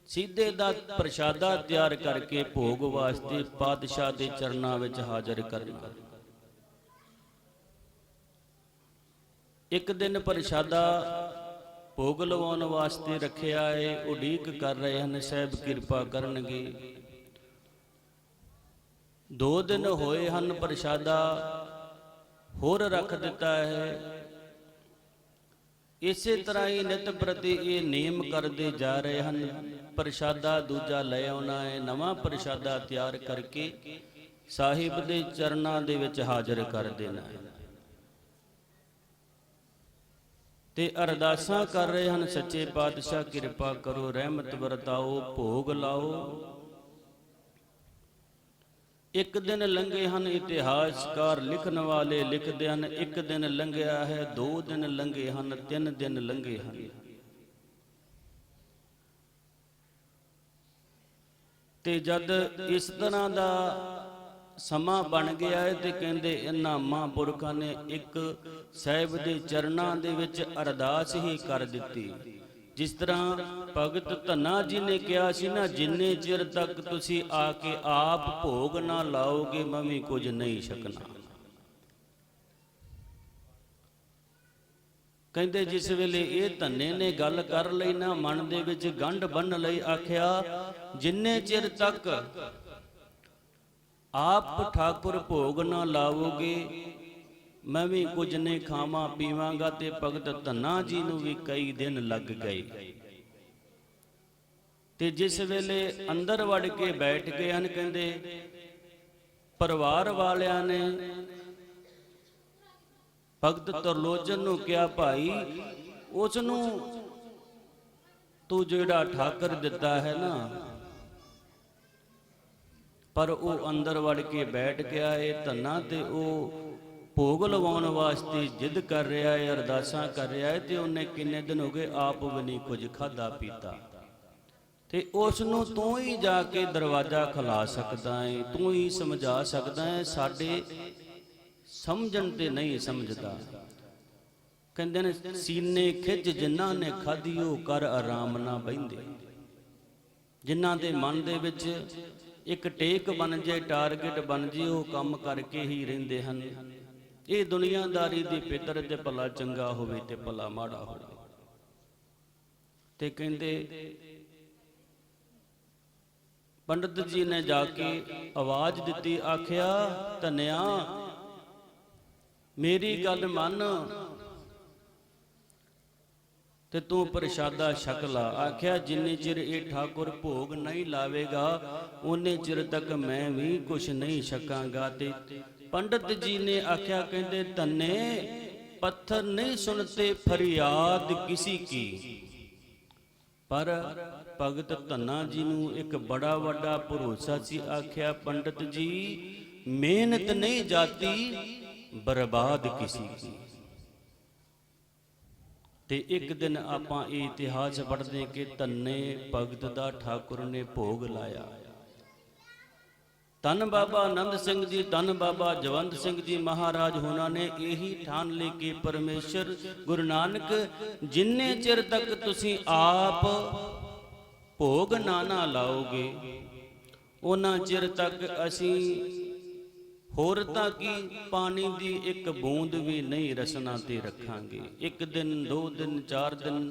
Speaker 1: ਸਿੱਧੇ ਦਾ ਪ੍ਰਸ਼ਾਦਾ ਤਿਆਰ ਕਰਕੇ ਭੋਗ ਵਾਸਤੇ ਪਾਤਸ਼ਾਹ ਦੇ ਚਰਨਾਂ ਵਿੱਚ ਹਾਜ਼ਰ ਕਰਨਾ। ਇੱਕ ਦਿਨ ਪ੍ਰਸ਼ਾਦਾ ਭੋਗ ਲਵਾਉਣ ਵਾਸਤੇ ਰੱਖਿਆ ਏ, ਉਡੀਕ ਕਰ ਰਹੇ ਹਨ ਸਾਹਿਬ ਕਿਰਪਾ ਕਰਨਗੇ। 2 ਦਿਨ ਹੋਏ ਹਨ, ਪ੍ਰਸ਼ਾਦਾ ਹੋਰ ਰੱਖ ਦਿੱਤਾ ਹੈ। ਇਸੇ ਤਰ੍ਹਾਂ ਹੀ ਨਿਤ ਪ੍ਰਤੀ ਇਹ ਨਿਯਮ ਕਰਦੇ ਜਾ ਰਹੇ ਹਨ, ਪ੍ਰਸ਼ਾਦਾ ਦੂਜਾ ਲੈ ਆਉਣਾ ਹੈ, ਨਵਾਂ ਪ੍ਰਸ਼ਾਦਾ ਤਿਆਰ ਕਰਕੇ ਸਾਹਿਬ ਦੇ ਚਰਨਾਂ ਦੇ ਵਿੱਚ ਹਾਜ਼ਰ ਕਰ ਦੇਣਾ ਹੈ। ਤੇ ਅਰਦਾਸਾਂ ਕਰ ਰਹੇ ਹਨ, ਸੱਚੇ ਪਾਤਸ਼ਾਹ ਕਿਰਪਾ ਕਰੋ, ਰਹਿਮਤ ਵਰਤਾਓ, ਭੋਗ ਲਾਓ। ਇੱਕ ਦਿਨ ਲੰਘੇ ਹਨ, ਇਤਿਹਾਸਕਾਰ ਲਿਖਣ ਵਾਲੇ ਲਿਖਦੇ ਹਨ ਇੱਕ ਦਿਨ ਲੰਘਿਆ ਹੈ, 2 ਦਿਨ ਲੰਘੇ ਹਨ, 3 ਦਿਨ ਲੰਘੇ ਹਨ। ਤੇ ਜਦ ਇਸ ਤਰ੍ਹਾਂ ਦਾ ਸਮਾਂ ਬਣ ਗਿਆ ਹੈ ਤੇ ਕਹਿੰਦੇ ਇਹਨਾਂ ਮਹਾਂਪੁਰਖਾਂ ਨੇ ਇੱਕ ਸਾਹਿਬ ਦੇ ਚਰਨਾਂ ਦੇ ਵਿੱਚ ਅਰਦਾਸ ਹੀ ਕਰ ਦਿੱਤੀ। ਜਿਸ ਤਰ੍ਹਾਂ ਭਗਤ ਧੰਨਾ ਜੀ ਨੇ ਕਿਹਾ ਸੀ ਨਾ, ਜਿੰਨੇ ਚਿਰ ਤੱਕ ਤੁਸੀਂ ਆ ਕੇ ਆਪ ਭੋਗ ਨਾ ਲਾਓਗੇ ਮੈਂ ਵੀ ਕੁਝ ਨਹੀਂ ਛਕਣਾ। ਕਹਿੰਦੇ ਜਿਸ ਵੇਲੇ ਇਹ ਧੰਨੇ ਨੇ ਗੱਲ ਕਰ ਲਈ ਨਾ, ਮਨ ਦੇ ਵਿੱਚ ਗੰਢ ਬੰਨ ਲਈ, ਆਖਿਆ ਜਿੰਨੇ ਚਿਰ ਤੱਕ ਆਪ ਠਾਕੁਰ ਭੋਗ ਨਾ ਲਾਵੋਗੇ ਮੈਂ ਵੀ ਕੁਝ ਨਹੀਂ ਖਾਵਾਂ ਪੀਵਾਂਗਾ। ਤੇ ਭਗਤ ਧੰਨਾ ਜੀ ਨੂੰ ਵੀ ਕਈ ਦਿਨ ਲੱਗ ਗਏ। ਤੇ ਜਿਸ ਵੇਲੇ ਅੰਦਰ ਵੜ ਕੇ ਬੈਠ ਗਏ ਹਨ, ਕਹਿੰਦੇ ਪਰਿਵਾਰ ਵਾਲਿਆਂ ਨੇ ਭਗਤ ਤਰਲੋਚਨ ਨੂੰ ਕਿਹਾ, ਭਾਈ ਉਸ ਨੂੰ ਤੂੰ ਜਿਹੜਾ ਠਾਕਰ ਦਿੱਤਾ ਹੈ ਨਾ, ਪਰ ਉਹ ਅੰਦਰ ਵੜ ਕੇ ਬੈਠ ਗਿਆ ਹੈ ਧੰਨਾ, ਤੇ ਉਹ ਭੋਗ ਲਵਾਉਣ ਵਾਸਤੇ ਜਿੱਦ ਕਰ ਰਿਹਾ ਹੈ, ਅਰਦਾਸਾਂ ਕਰ ਰਿਹਾ ਹੈ। ਤੇ ਉਹਨੇ ਕਿੰਨੇ ਦਿਨ ਹੋ ਗਏ ਆਪ ਵੀ ਨਹੀਂ ਕੁਝ ਖਾਧਾ ਪੀਤਾ। ਤੇ ਉਸ ਨੂੰ ਤੂੰ ਹੀ ਜਾ ਕੇ ਦਰਵਾਜ਼ਾ ਖੁਲਾ ਸਕਦਾ ਹੈ, ਤੂੰ ਹੀ ਸਮਝਾ ਸਕਦਾ ਹੈ, ਸਾਡੇ ਸਮਝਣ ਤੇ ਨਹੀਂ ਸਮਝਦਾ। ਕਹਿੰਦੇ ਨੇ ਸੀਨੇ ਖਿੱਚ ਜਿਨ੍ਹਾਂ ਨੇ ਖਾਧੀ ਉਹ ਕਰ ਆਰਾਮ ਨਾ ਬਹਿੰਦੇ। ਜਿਨ੍ਹਾਂ ਦੇ ਮਨ ਦੇ ਵਿੱਚ ਇੱਕ ਟੇਕ ਬਣ ਜੇ, ਟਾਰਗੇਟ ਬਣ ਜੇ, ਉਹ ਕੰਮ ਕਰਕੇ ਹੀ ਰਹਿੰਦੇ ਹਨ। ਇਹ ਦੁਨੀਆਦਾਰੀ ਦੀ ਫਿਤਰਤ ਤੇ ਭਲਾ ਚੰਗਾ ਹੋਵੇ ਤੇ ਭਲਾ ਮਾੜਾ ਹੋਵੇ। ਤੇ ਕਹਿੰਦੇ ਪੰਡਤ ਜੀ ਨੇ ਜਾ ਕੇ ਆਵਾਜ਼ ਦਿੱਤੀ, ਆਖਿਆ ਧੰਨਿਆ ਮੇਰੀ ਗੱਲ ਮੰਨ ਤੇ ਤੂੰ ਪ੍ਰਸ਼ਾਦਾ ਛਕ ਲਾ। ਆਖਿਆ ਜਿੰਨੇ ਚਿਰ ਇਹ ਠਾਕੁਰ ਭੋਗ ਨਹੀਂ ਲਾਵੇਗਾ ਉਹਨੇ ਚਿਰ ਤੱਕ ਮੈਂ ਵੀ ਕੁਛ ਨਹੀਂ ਛਕਾਂਗਾ। ਤੇ ਪੰਡਤ ਜੀ ਨੇ ਆਖਿਆ, ਕਹਿੰਦੇ ਧੰਨੇ ਪੱਥਰ ਨਹੀਂ ਸੁਣਤੇ ਫਰਿਆਦ ਕਿਸੀ ਕੀ। ਪਰ ਭਗਤ ਧੰਨਾ ਜੀ ਨੂੰ ਇੱਕ ਬੜਾ ਵੱਡਾ ਭਰੋਸਾ ਸੀ। ਆਖਿਆ ਪੰਡਤ ਜੀ ਮਿਹਨਤ ਨਹੀਂ ਜਾਤੀ ਬਰਬਾਦ ਕਿਸੀ ਕੀ। ਤੇ ਇੱਕ ਦਿਨ ਆਪਾਂ ਇਹ ਇਤਿਹਾਸ ਪੜ੍ਹਦੇ ਕਿ ਧੰਨੇ ਭਗਤ ਦਾ ਠਾਕੁਰ ਨੇ ਭੋਗ ਲਾਇਆ। ਧੰਨ ਬਾਬਾ ਆਨੰਦ ਸਿੰਘ ਜੀ, ਧੰਨ ਬਾਬਾ ਜਵੰਦ ਸਿੰਘ ਜੀ ਮਹਾਰਾਜ ਹੋਣਾ ਨੇ ਇਹੀ ਠਾਣ ਲਈ ਕਿ ਪਰਮੇਸ਼ਰ ਗੁਰੂ ਨਾਨਕ ਜਿੰਨੇ ਚਿਰ ਤੱਕ ਤੁਸੀਂ ਆਪ ਭੋਗ ਨਾ ਲਾਓਗੇ ਉਹਨਾਂ ਚਿਰ ਤੱਕ ਅਸੀਂ ਹੋਰ ਤਾਂ ਕੀ ਪਾਣੀ ਦੀ ਇੱਕ ਬੂੰਦ ਵੀ ਨਹੀਂ ਰਸਨਾ ਤੇ ਰੱਖਾਂਗੇ। ਇੱਕ ਦਿਨ, 2 ਦਿਨ, 4 ਦਿਨ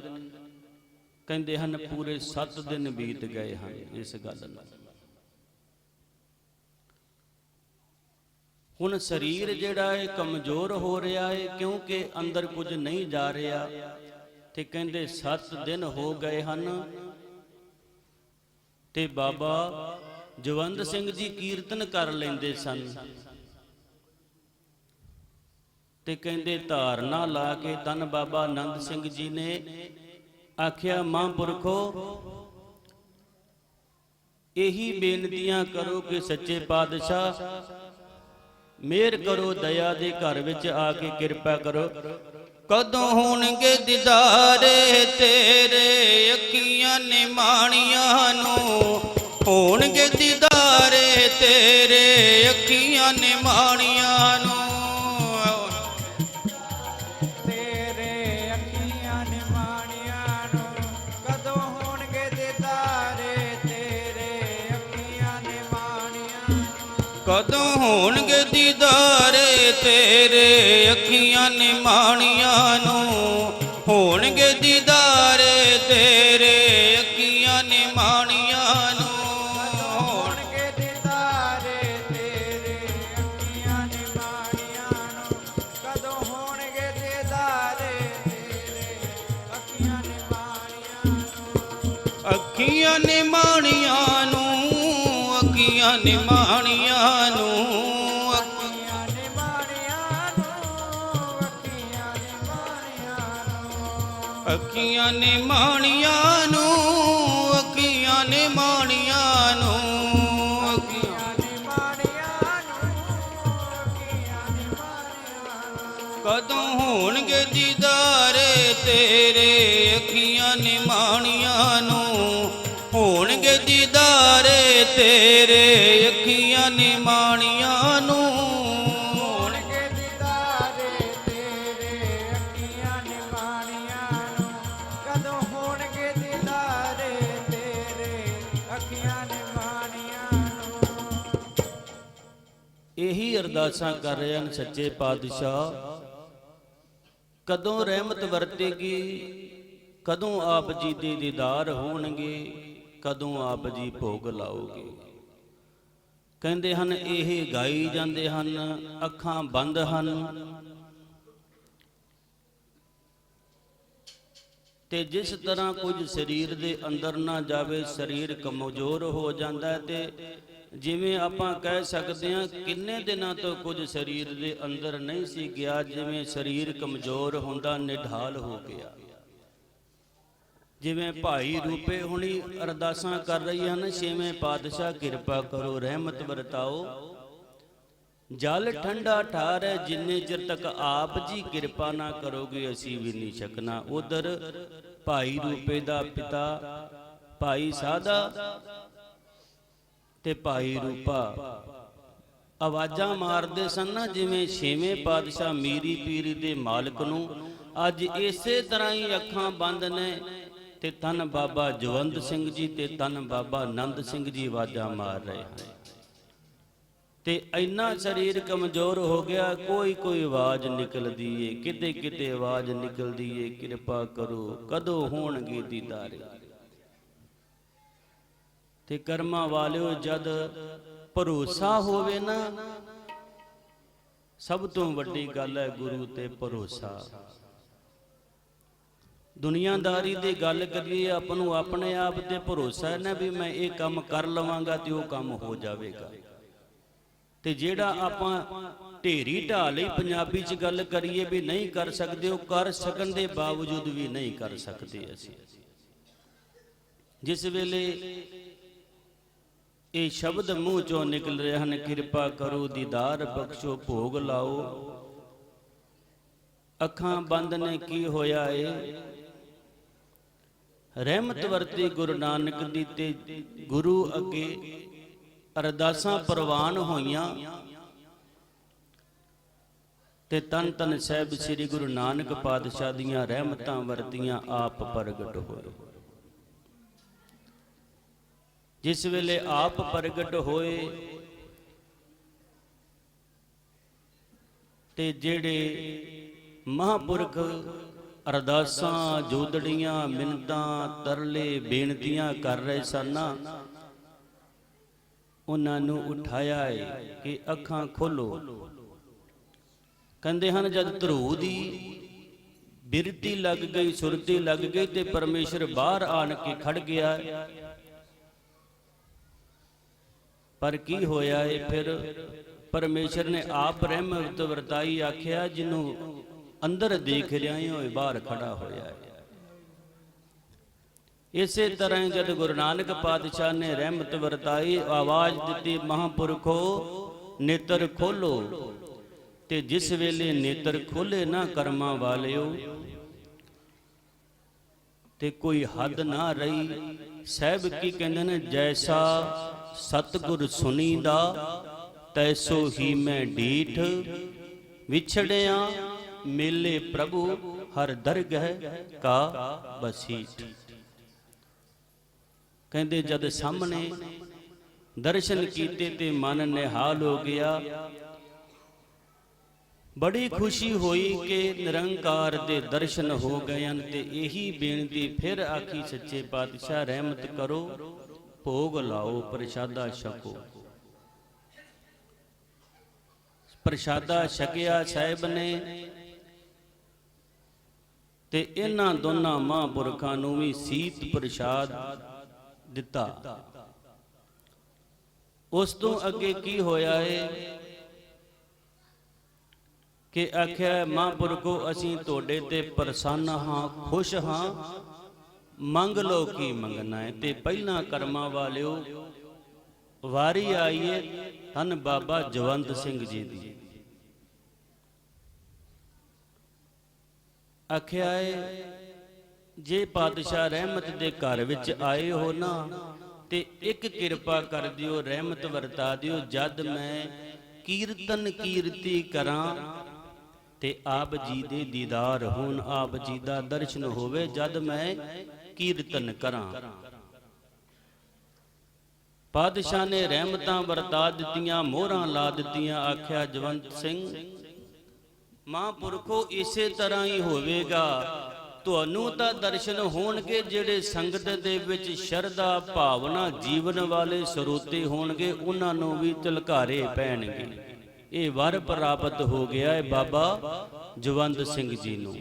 Speaker 1: ਕਹਿੰਦੇ ਹਨ ਪੂਰੇ 7 ਦਿਨ ਬੀਤ ਗਏ ਹਨ ਇਸ ਗੱਲ ਨਾਲ। ਹੁਣ ਸਰੀਰ ਜਿਹੜਾ ਹੈ ਕਮਜ਼ੋਰ ਹੋ ਰਿਹਾ ਹੈ ਕਿਉਂਕਿ ਅੰਦਰ ਕੁਝ ਨਹੀਂ ਜਾ ਰਿਹਾ। ਤੇ ਕਹਿੰਦੇ 7 ਦਿਨ ਹੋ ਗਏ ਹਨ ਤੇ ਬਾਬਾ ਜਵੰਦ ਸਿੰਘ ਜੀ ਕੀਰਤਨ ਕਰ ਲੈਂਦੇ ਸਨ। ਤੇ ਕਹਿੰਦੇ ਧਾਰਨਾ ਲਾ ਕੇ ਧੰਨ ਬਾਬਾ ਆਨੰਦ ਸਿੰਘ ਜੀ ਨੇ ਆਖਿਆ, ਮਹਾਂਪੁਰਖੋ ਇਹੀ ਬੇਨਤੀਆਂ ਕਰੋ ਕਿ ਸੱਚੇ ਪਾਤਸ਼ਾਹ ਮਿਹਰ ਕਰੋ, ਦਇਆ ਦੇ ਘਰ ਵਿੱਚ ਆ ਕੇ ਕਿਰਪਾ ਕਰੋ। ਕਦੋਂ ਹੋਣਗੇ ਦੀਦਾਰੇ ਤੇਰੇ ਅੱਖੀਆਂ ਨੇ ਮਾਣੀਆਂ ਨੂੰ, ਹੋਣਗੇ ਦੀਦਾਰੇ ਤੇਰੇ ਅੱਖੀਆਂ ਨੇ ਮਾਣੀਆਂ ਨੂੰ।
Speaker 2: ਤੇਰੇ ਅੱਖੀਆਂ ਨੇ ਮਾਣੀਆਂ ਨੂੰ, ਕਦੋਂ ਹੋਣਗੇ ਦੀਦਾਰੇ ਤੇਰੇ ਅੱਖੀਆਂ ਨੇ ਮਾਣੀਆਂ ਨੂੰ।
Speaker 1: ਕਦੋਂ ਹੋਣਗੇ ਦੀਦਾਰੇ ਤੇਰੇ ਅੱਖੀਆਂ ਨੇ ਮਾਣੀਆਂ ਨੂੰ, ਹੋਣਗੇ ਦੀਦਾਰੇ ਤੇਰੇ ਅੱਖੀਆਂ ਨੇ ਮਾਣੀਆਂ ਨੂੰ।
Speaker 2: ਹੋਣਗੇ ਦੀਦਾਰੇ ਤੇਰੇ ਅੱਖੀਆਂ ਨੇ ਮਾਣੀਆਂ ਨੂੰ, ਕਦੋਂ ਹੋਣਗੇ ਦੀਦਾਰੇ ਤੇਰੇ ਅੱਖੀਆਂ ਨੇ ਮਾਣੀਆਂ ਨੂੰ।
Speaker 1: ਅੱਖੀਆਂ ਨੇ ਮਾਣੀਆਂ ਨੂੰ, ਅੱਖੀਆਂ ਨੇ ਮਾਣੀਆਂ ਨੂੰ,
Speaker 2: ਅੱਖੀਆਂ ਨੇ ਮਾਣੀਆਂ ਨੂੰ, ਅੱਖੀਆਂ ਨੇ ਮਾਣੀਆਂ ਨੂੰ।
Speaker 1: ਅੱਖੀਆਂ ਨੇ ਮਾਣੀਆਂ ਨੂੰ, ਅੱਖੀਆਂ ਨੇ ਮਾਣੀਆਂ ਨੂੰ,
Speaker 2: ਅੱਖੀਆਂ ਨੇ ਮਾਣੀਆਂ ਨੂੰ, ਅੱਖੀਆਂ ਨੇ ਮਾਣੀਆਂ ਨੂੰ।
Speaker 1: ਕਦੋਂ ਹੋਣਗੇ ਦੀਦਾਰੇ ਤੇਰੇ ਅੱਖੀਆਂ ਨੇ ਮਾਣੀਆਂ ਨੂੰ, ਹੋਣਗੇ ਦੀਦਾਰੇ ਤੇਰੇ ਅੱਖੀਆਂ ਨੇ ਮਾਣੀਆਂ ਨੂੰ।
Speaker 2: ਹੋਣਗੇ ਦੀਦਾਰੇ ਤੇਰੇ ਅੱਖੀਆਂ ਨੇ ਮਾਣੀਆਂ ਨੂੰ, ਕਦੋਂ ਹੋਣਗੇ ਦੀਦਾਰੇ ਤੇਰੇ ਅੱਖੀਆਂ ਨੇ ਮਾਣੀਆਂ ਨੂੰ।
Speaker 1: ਇਹੀ ਅਰਦਾਸਾਂ ਕਰ ਰਹੇ ਹਨ ਸੱਚੇ ਪਾਤਸ਼ਾਹ, ਕਦੋਂ ਰਹਿਮਤ ਵਰਤੇਗੀ, ਕਦੋਂ ਆਪ ਜੀ ਦੇ ਦੀਦਾਰ ਹੋਣਗੇ, ਕਦੋਂ ਆਪ ਜੀ ਭੋਗ ਲਾਓਗੇ। ਕਹਿੰਦੇ ਹਨ ਇਹ ਗਾਈ ਜਾਂਦੇ ਹਨ, ਅੱਖਾਂ ਬੰਦ ਹਨ। ਤੇ ਜਿਸ ਤਰ੍ਹਾਂ ਕੁਝ ਸਰੀਰ ਦੇ ਅੰਦਰ ਨਾ ਜਾਵੇ ਸਰੀਰ ਕਮਜ਼ੋਰ ਹੋ ਜਾਂਦਾ ਹੈ। ਤੇ ਜਿਵੇਂ ਆਪਾਂ ਕਹਿ ਸਕਦੇ ਹਾਂ ਕਿੰਨੇ ਦਿਨਾਂ ਤੋਂ ਕੁਝ ਸਰੀਰ ਦੇ ਅੰਦਰ ਨਹੀਂ ਸੀ ਗਿਆ, ਜਿਵੇਂ ਸਰੀਰ ਕਮਜ਼ੋਰ ਹੁੰਦਾ ਨਿਢਾਲ ਹੋ ਗਿਆ। ਜਿਵੇਂ ਭਾਈ ਰੂਪੇ ਹੁਣੀ ਅਰਦਾਸਾਂ ਕਰ ਰਹੀ ਹਨ, ਛੇਵੇਂ ਪਾਤਸ਼ਾਹ ਕਿਰਪਾ ਕਰੋ, ਰਹਿਮਤ ਵਰਤਾਓ, ਜਲ ਠੰਡਾ ਠਾਰ ਜਿੰਨੇ ਚਿਰ ਤੱਕ ਆਪ ਜੀ ਕਿਰਪਾ ਨਾ ਕਰੋਗੇ ਅਸੀਂ ਵੀ ਨਹੀਂ ਛਕਣਾ। ਉਧਰ ਭਾਈ ਰੂਪੇ ਦਾ ਪਿਤਾ ਭਾਈ ਸਾਧਾ ਤੇ ਭਾਈ ਰੂਪਾ ਆਵਾਜ਼ਾਂ ਮਾਰਦੇ ਸਨ ਨਾ, ਜਿਵੇਂ ਛੇਵੇਂ ਪਾਤਸ਼ਾਹ ਮੀਰੀ ਪੀਰੀ ਦੇ ਮਾਲਕ ਨੂੰ ਅੱਜ ਇਸੇ ਤਰ੍ਹਾਂ ਹੀ ਅੱਖਾਂ ਬੰਦ ਨੇ ਤੇ ਧੰਨ ਬਾਬਾ ਜਵੰਦ ਸਿੰਘ ਜੀ ਤੇ ਧੰਨ ਬਾਬਾ ਆਨੰਦ ਸਿੰਘ ਜੀ ਆਵਾਜ਼ਾਂ ਮਾਰ ਰਹੇ ਹਨ। ਤੇ ਇੰਨਾ ਸਰੀਰ ਕਮਜ਼ੋਰ ਹੋ ਗਿਆ, ਕੋਈ ਕੋਈ ਆਵਾਜ਼ ਨਿਕਲਦੀ ਏ, ਕਿਤੇ ਕਿਤੇ ਆਵਾਜ਼ ਨਿਕਲਦੀ ਏ, ਕਿਰਪਾ ਕਰੋ ਕਦੋਂ ਹੋਣਗੇ ਦੀਦਾਰੇ। ਤੇ ਕਰਮਾਂ ਵਾਲਿਓ, ਜਦ ਭਰੋਸਾ ਹੋਵੇ ਨਾ, ਸਭ ਤੋਂ ਵੱਡੀ ਗੱਲ ਹੈ ਗੁਰੂ ਤੇ ਭਰੋਸਾ। ਦੁਨੀਆਦਾਰੀ ਦੀ ਗੱਲ ਕਰੀਏ, ਆਪਾਂ ਨੂੰ ਆਪਣੇ ਆਪ ਤੇ ਭਰੋਸਾ ਹੈ ਨਾ ਵੀ ਮੈਂ ਇਹ ਕੰਮ ਕਰ ਲਵਾਂਗਾ ਤੇ ਉਹ ਕੰਮ ਹੋ ਜਾਵੇਗਾ। ਤੇ ਜਿਹੜਾ ਆਪਾਂ ਢੇਰੀ ਢਾਹ ਲਈ ਪੰਜਾਬੀ 'ਚ ਗੱਲ ਕਰੀਏ ਵੀ ਨਹੀਂ ਕਰ ਸਕਦੇ, ਉਹ ਕਰ ਸਕਣ ਦੇ ਬਾਵਜੂਦ ਵੀ ਨਹੀਂ ਕਰ ਸਕਦੇ ਅਸੀਂ। ਜਿਸ ਵੇਲੇ ਇਹ ਸ਼ਬਦ ਮੂੰਹ ਚੋਂ ਨਿਕਲ ਰਹੇ ਹਨ, ਕਿਰਪਾ ਕਰੋ ਦੀਦਾਰ ਬਖਸ਼ੋ ਭੋਗ ਲਾਓ, ਅੱਖਾਂ ਬੰਦ ਨੇ ਕੀ ਹੋਇਆ ਏ, ਰਹਿਮਤ ਵਰਤੀ ਗੁਰੂ ਨਾਨਕ ਦੀ ਤੇ ਗੁਰੂ ਅੱਗੇ ਅਰਦਾਸਾਂ ਪ੍ਰਵਾਨ ਹੋਈਆਂ ਤੇ ਤਨ ਤਨ ਸਾਹਿਬ ਸ੍ਰੀ ਗੁਰੂ ਨਾਨਕ ਪਾਤਸ਼ਾਹ ਦੀਆਂ ਰਹਿਮਤਾਂ ਵਰਤੀਆਂ, ਆਪ ਪ੍ਰਗਟ ਹੋਏ। ਜਿਸ ਵੇਲੇ ਆਪ ਪ੍ਰਗਟ ਹੋਏ ਤੇ ਜਿਹੜੇ ਮਹਾਂਪੁਰਖ ਅਰਦਾਸਾਂ, ਜੋਦੜੀਆਂ, ਮਿੰਨਤਾਂ, ਤਰਲੇ, ਬੇਨਤੀਆਂ ਕਰ ਰਹੇ ਸਨ, ਉਹਨਾਂ ਨੂੰ ਉਠਾਇਆ ਏ ਕਿ ਅੱਖਾਂ ਖੋਲੋ। ਕਹਿੰਦੇ ਹਨ ਜਦ ਧਰੂ ਦੀ ਬਿਰਤੀ ਲੱਗ ਗਈ, ਸੁਰਤੀ ਲੱਗ ਗਈ ਤੇ ਪਰਮੇਸ਼ਰ ਬਾਹਰ ਆਣ ਕੇ ਖੜ ਗਿਆ। ਪਰ ਕੀ ਹੋਇਆ ਏ ਫਿਰ? ਪਰਮੇਸ਼ਰ ਨੇ ਆਪ ਰਹਿਮਤ ਵਰਤਾਈ, ਆਖਿਆ ਜਿਹਨੂੰ ਅੰਦਰ ਦੇਖ ਰਿਹਾ ਹੋਏ ਬਾਹਰ ਖੜਾ ਹੋਇਆ ਹੈ। ਇਸੇ ਤਰ੍ਹਾਂ ਜਦ ਗੁਰੂ ਨਾਨਕ ਪਾਤਸ਼ਾਹ ਨੇ ਰਹਿਮਤ ਵਰਤਾਈ, ਆਵਾਜ਼ ਦਿੱਤੀ ਮਹਾਂਪੁਰਖੋ ਨੇਤਰ ਖੋਲੋ। ਤੇ ਜਿਸ ਵੇਲੇ ਨੇਤਰ ਖੋਲੇ ਨਾ ਕਰਮਾਂ ਵਾਲਿਓ, ਤੇ ਕੋਈ ਹੱਦ ਨਾ ਰਹੀ। ਸਾਹਿਬ ਕੀ ਕਹਿੰਦੇ ਨੇ, ਜੈਸਾ ਸਤਿਗੁਰ ਸੁਣੀਦਾ ਤੈਸੋ ਹੀ ਮੈਂ ਡੀਠ, ਵਿਛੜਿਆ ਮੇਲੇ ਪ੍ਰਭੂ ਹਰ ਦਰਗਹਿ ਕਾ ਬਸੀਠ। ਕਹਿੰਦੇ ਜਦ ਸਾਹਮਣੇ ਦਰਸ਼ਨ ਕੀਤੇ ਤੇ ਮਨ ਨਿਹਾਲ ਹੋ ਗਿਆ। ਬੜੀ ਖੁਸ਼ੀ ਹੋਈ ਕਿ ਨਿਰੰਕਾਰ ਦੇ ਦਰਸ਼ਨ ਹੋ ਗਏ ਹਨ। ਤੇ ਇਹੀ ਬੇਨਤੀ ਫਿਰ ਆਖੀ, ਸੱਚੇ ਪਾਤਸ਼ਾਹ ਰਹਿਮਤ ਕਰੋ, ਭੋਗ ਲਾਓ, ਪ੍ਰਸ਼ਾਦਾ ਛਕੋ। ਪ੍ਰਸ਼ਾਦਾ ਛਕਿਆ ਸਾਹਿਬ ਨੇ ਤੇ ਇਹਨਾਂ ਦੋਨਾਂ ਮਹਾਂਪੁਰਖਾਂ ਨੂੰ ਵੀ ਸੀਤ ਪ੍ਰਸ਼ਾਦ ਦਿੱਤਾ। ਉਸ ਤੋਂ ਅੱਗੇ ਕੀ ਹੋਇਆ ਏ ਕਿ ਆਖਿਆ ਮਹਾਂਪੁਰਖੋ ਅਸੀਂ ਤੁਹਾਡੇ ਤੇ ਪ੍ਰਸੰਨ ਹਾਂ, ਖੁਸ਼ ਹਾਂ, ਮੰਗ ਲਓ ਕੀ ਮੰਗਣਾ ਹੈ। ਤੇ ਪਹਿਲਾਂ ਕਰਮਾਂ ਵਾਲਿਓ ਵਾਰੀ ਆਈਏ ਧੰਨ ਬਾਬਾ ਜਵੰਤ ਸਿੰਘ ਜੀ ਦੀ। ਆਖਿਆ ਏ ਜੇ ਪਾਤਸ਼ਾਹ ਰਹਿਮਤ ਦੇ ਘਰ ਵਿੱਚ ਆਏ ਹੋ ਨਾ, ਤੇ ਇੱਕ ਕਿਰਪਾ ਕਰ ਦਿਓ, ਰਹਿਮਤ ਵਰਤਾ ਦਿਓ। ਜਦ ਮੈਂ ਕੀਰਤਨ ਕੀਰਤੀ ਕਰਾਂ ਤੇ ਆਪ ਜੀ ਦੇ ਦੀਦਾਰ ਹੋਣ, ਆਪ ਜੀ ਦਾ ਦਰਸ਼ਨ ਹੋਵੇ ਜਦ ਮੈਂ ਕੀਰਤਨ ਕਰਾਂ। ਪਾਤਸ਼ਾਹ ਨੇ ਰਹਿਮਤਾਂ ਵਰਤਾ ਦਿੱਤੀਆਂ, ਮੋਹਰਾਂ ਲਾ ਦਿੱਤੀਆਂ। ਆਖਿਆ ਜਵੰਤ ਸਿੰਘ ਮਹਾਂਪੁਰਖੋ ਇਸੇ ਤਰ੍ਹਾਂ ਹੀ ਹੋਵੇਗਾ, ਤੁਹਾਨੂੰ ਤਾਂ ਦਰਸ਼ਨ ਹੋਣਗੇ ਜਿਹੜੇ ਸੰਗਤ ਦੇ ਵਿੱਚ ਸ਼ਰਧਾ ਭਾਵਨਾ ਜੀਵਨ ਵਾਲੇ ਸਰੋਤੇ ਹੋਣਗੇ, ਉਹਨਾਂ ਨੂੰ ਵੀ ਤਿਲਕਾਰੇ ਪੈਣਗੇ। ਇਹ ਵਰ ਪ੍ਰਾਪਤ ਹੋ ਗਿਆ ਹੈ ਬਾਬਾ ਜਵੰਤ ਸਿੰਘ ਜੀ ਨੂੰ।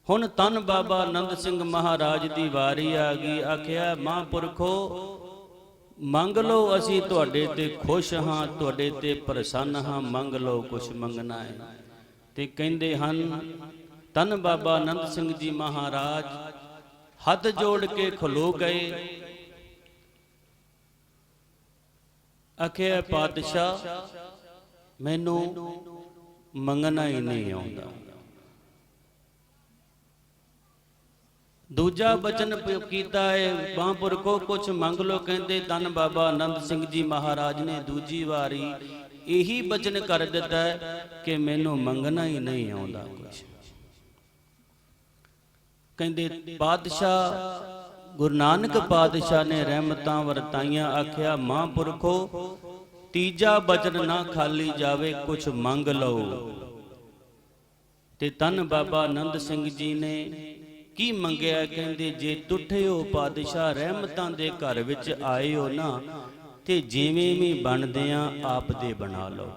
Speaker 1: ਹੁਣ ਧੰਨ ਬਾਬਾ ਆਨੰਦ ਸਿੰਘ ਮਹਾਰਾਜ ਦੀ ਵਾਰੀ ਆ ਗਈ। ਆਖਿਆ ਮਹਾਂਪੁਰਖੋ ਮੰਗ ਲਓ, ਅਸੀਂ ਤੁਹਾਡੇ ਤੇ ਖੁਸ਼ ਹਾਂ, ਤੁਹਾਡੇ ਤੇ ਪ੍ਰਸੰਨ ਹਾਂ, ਮੰਗ ਲਓ ਕੁਛ ਮੰਗਣਾ ਹੈ। ਤੇ ਕਹਿੰਦੇ ਹਨ ਧੰਨ ਬਾਬਾ ਆਨੰਦ ਸਿੰਘ ਜੀ ਮਹਾਰਾਜ ਹੱਥ ਜੋੜ ਕੇ ਖਲੋ ਗਏ। ਆਖਿਆ ਪਾਤਸ਼ਾਹ ਮੈਨੂੰ ਮੰਗਣਾ ਹੀ ਨਹੀਂ ਆਉਂਦਾ। ਦੂਜਾ ਬਚਨ ਕੀਤਾ ਹੈ ਮਹਾਂਪੁਰਖੋ ਕੁਛ ਮੰਗ ਲਓ। ਕਹਿੰਦੇ ਧੰਨ ਬਾਬਾ ਆਨੰਦ ਸਿੰਘ ਜੀ ਮਹਾਰਾਜ ਨੇ ਦੂਜੀ ਵਾਰੀ ਇਹੀ ਬਚਨ ਕਰ ਦਿੱਤਾ ਹੈ ਕਿ ਮੈਨੂੰ ਮੰਗਣਾ ਹੀ ਨਹੀਂ ਆਉਂਦਾ ਕੁਛ। ਕਹਿੰਦੇ ਪਾਤਸ਼ਾਹ ਗੁਰੂ ਨਾਨਕ ਪਾਤਸ਼ਾਹ ਨੇ ਰਹਿਮਤਾਂ ਵਰਤਾਈਆਂ। ਆਖਿਆ ਮਹਾਂਪੁਰਖੋ ਤੀਜਾ ਬਚਨ ਨਾ ਖਾਲੀ ਜਾਵੇ, ਕੁਛ ਮੰਗ ਲਓ। ਤੇ ਧੰਨ ਬਾਬਾ ਆਨੰਦ ਸਿੰਘ ਜੀ ਨੇ ਕੀ ਮੰਗਿਆ? ਕਹਿੰਦੇ ਜੇ ਟੁੱਟਿਓ ਪਾਤਸ਼ਾਹ ਰਹਿਮਤਾਂ ਦੇ ਘਰ ਵਿੱਚ ਆਏ ਹੋ ਨਾ, ਤੇ ਜਿਵੇਂ ਵੀ ਬਣਦੇ ਆ ਆਪ ਦੇ ਬਣਾ ਲਓ,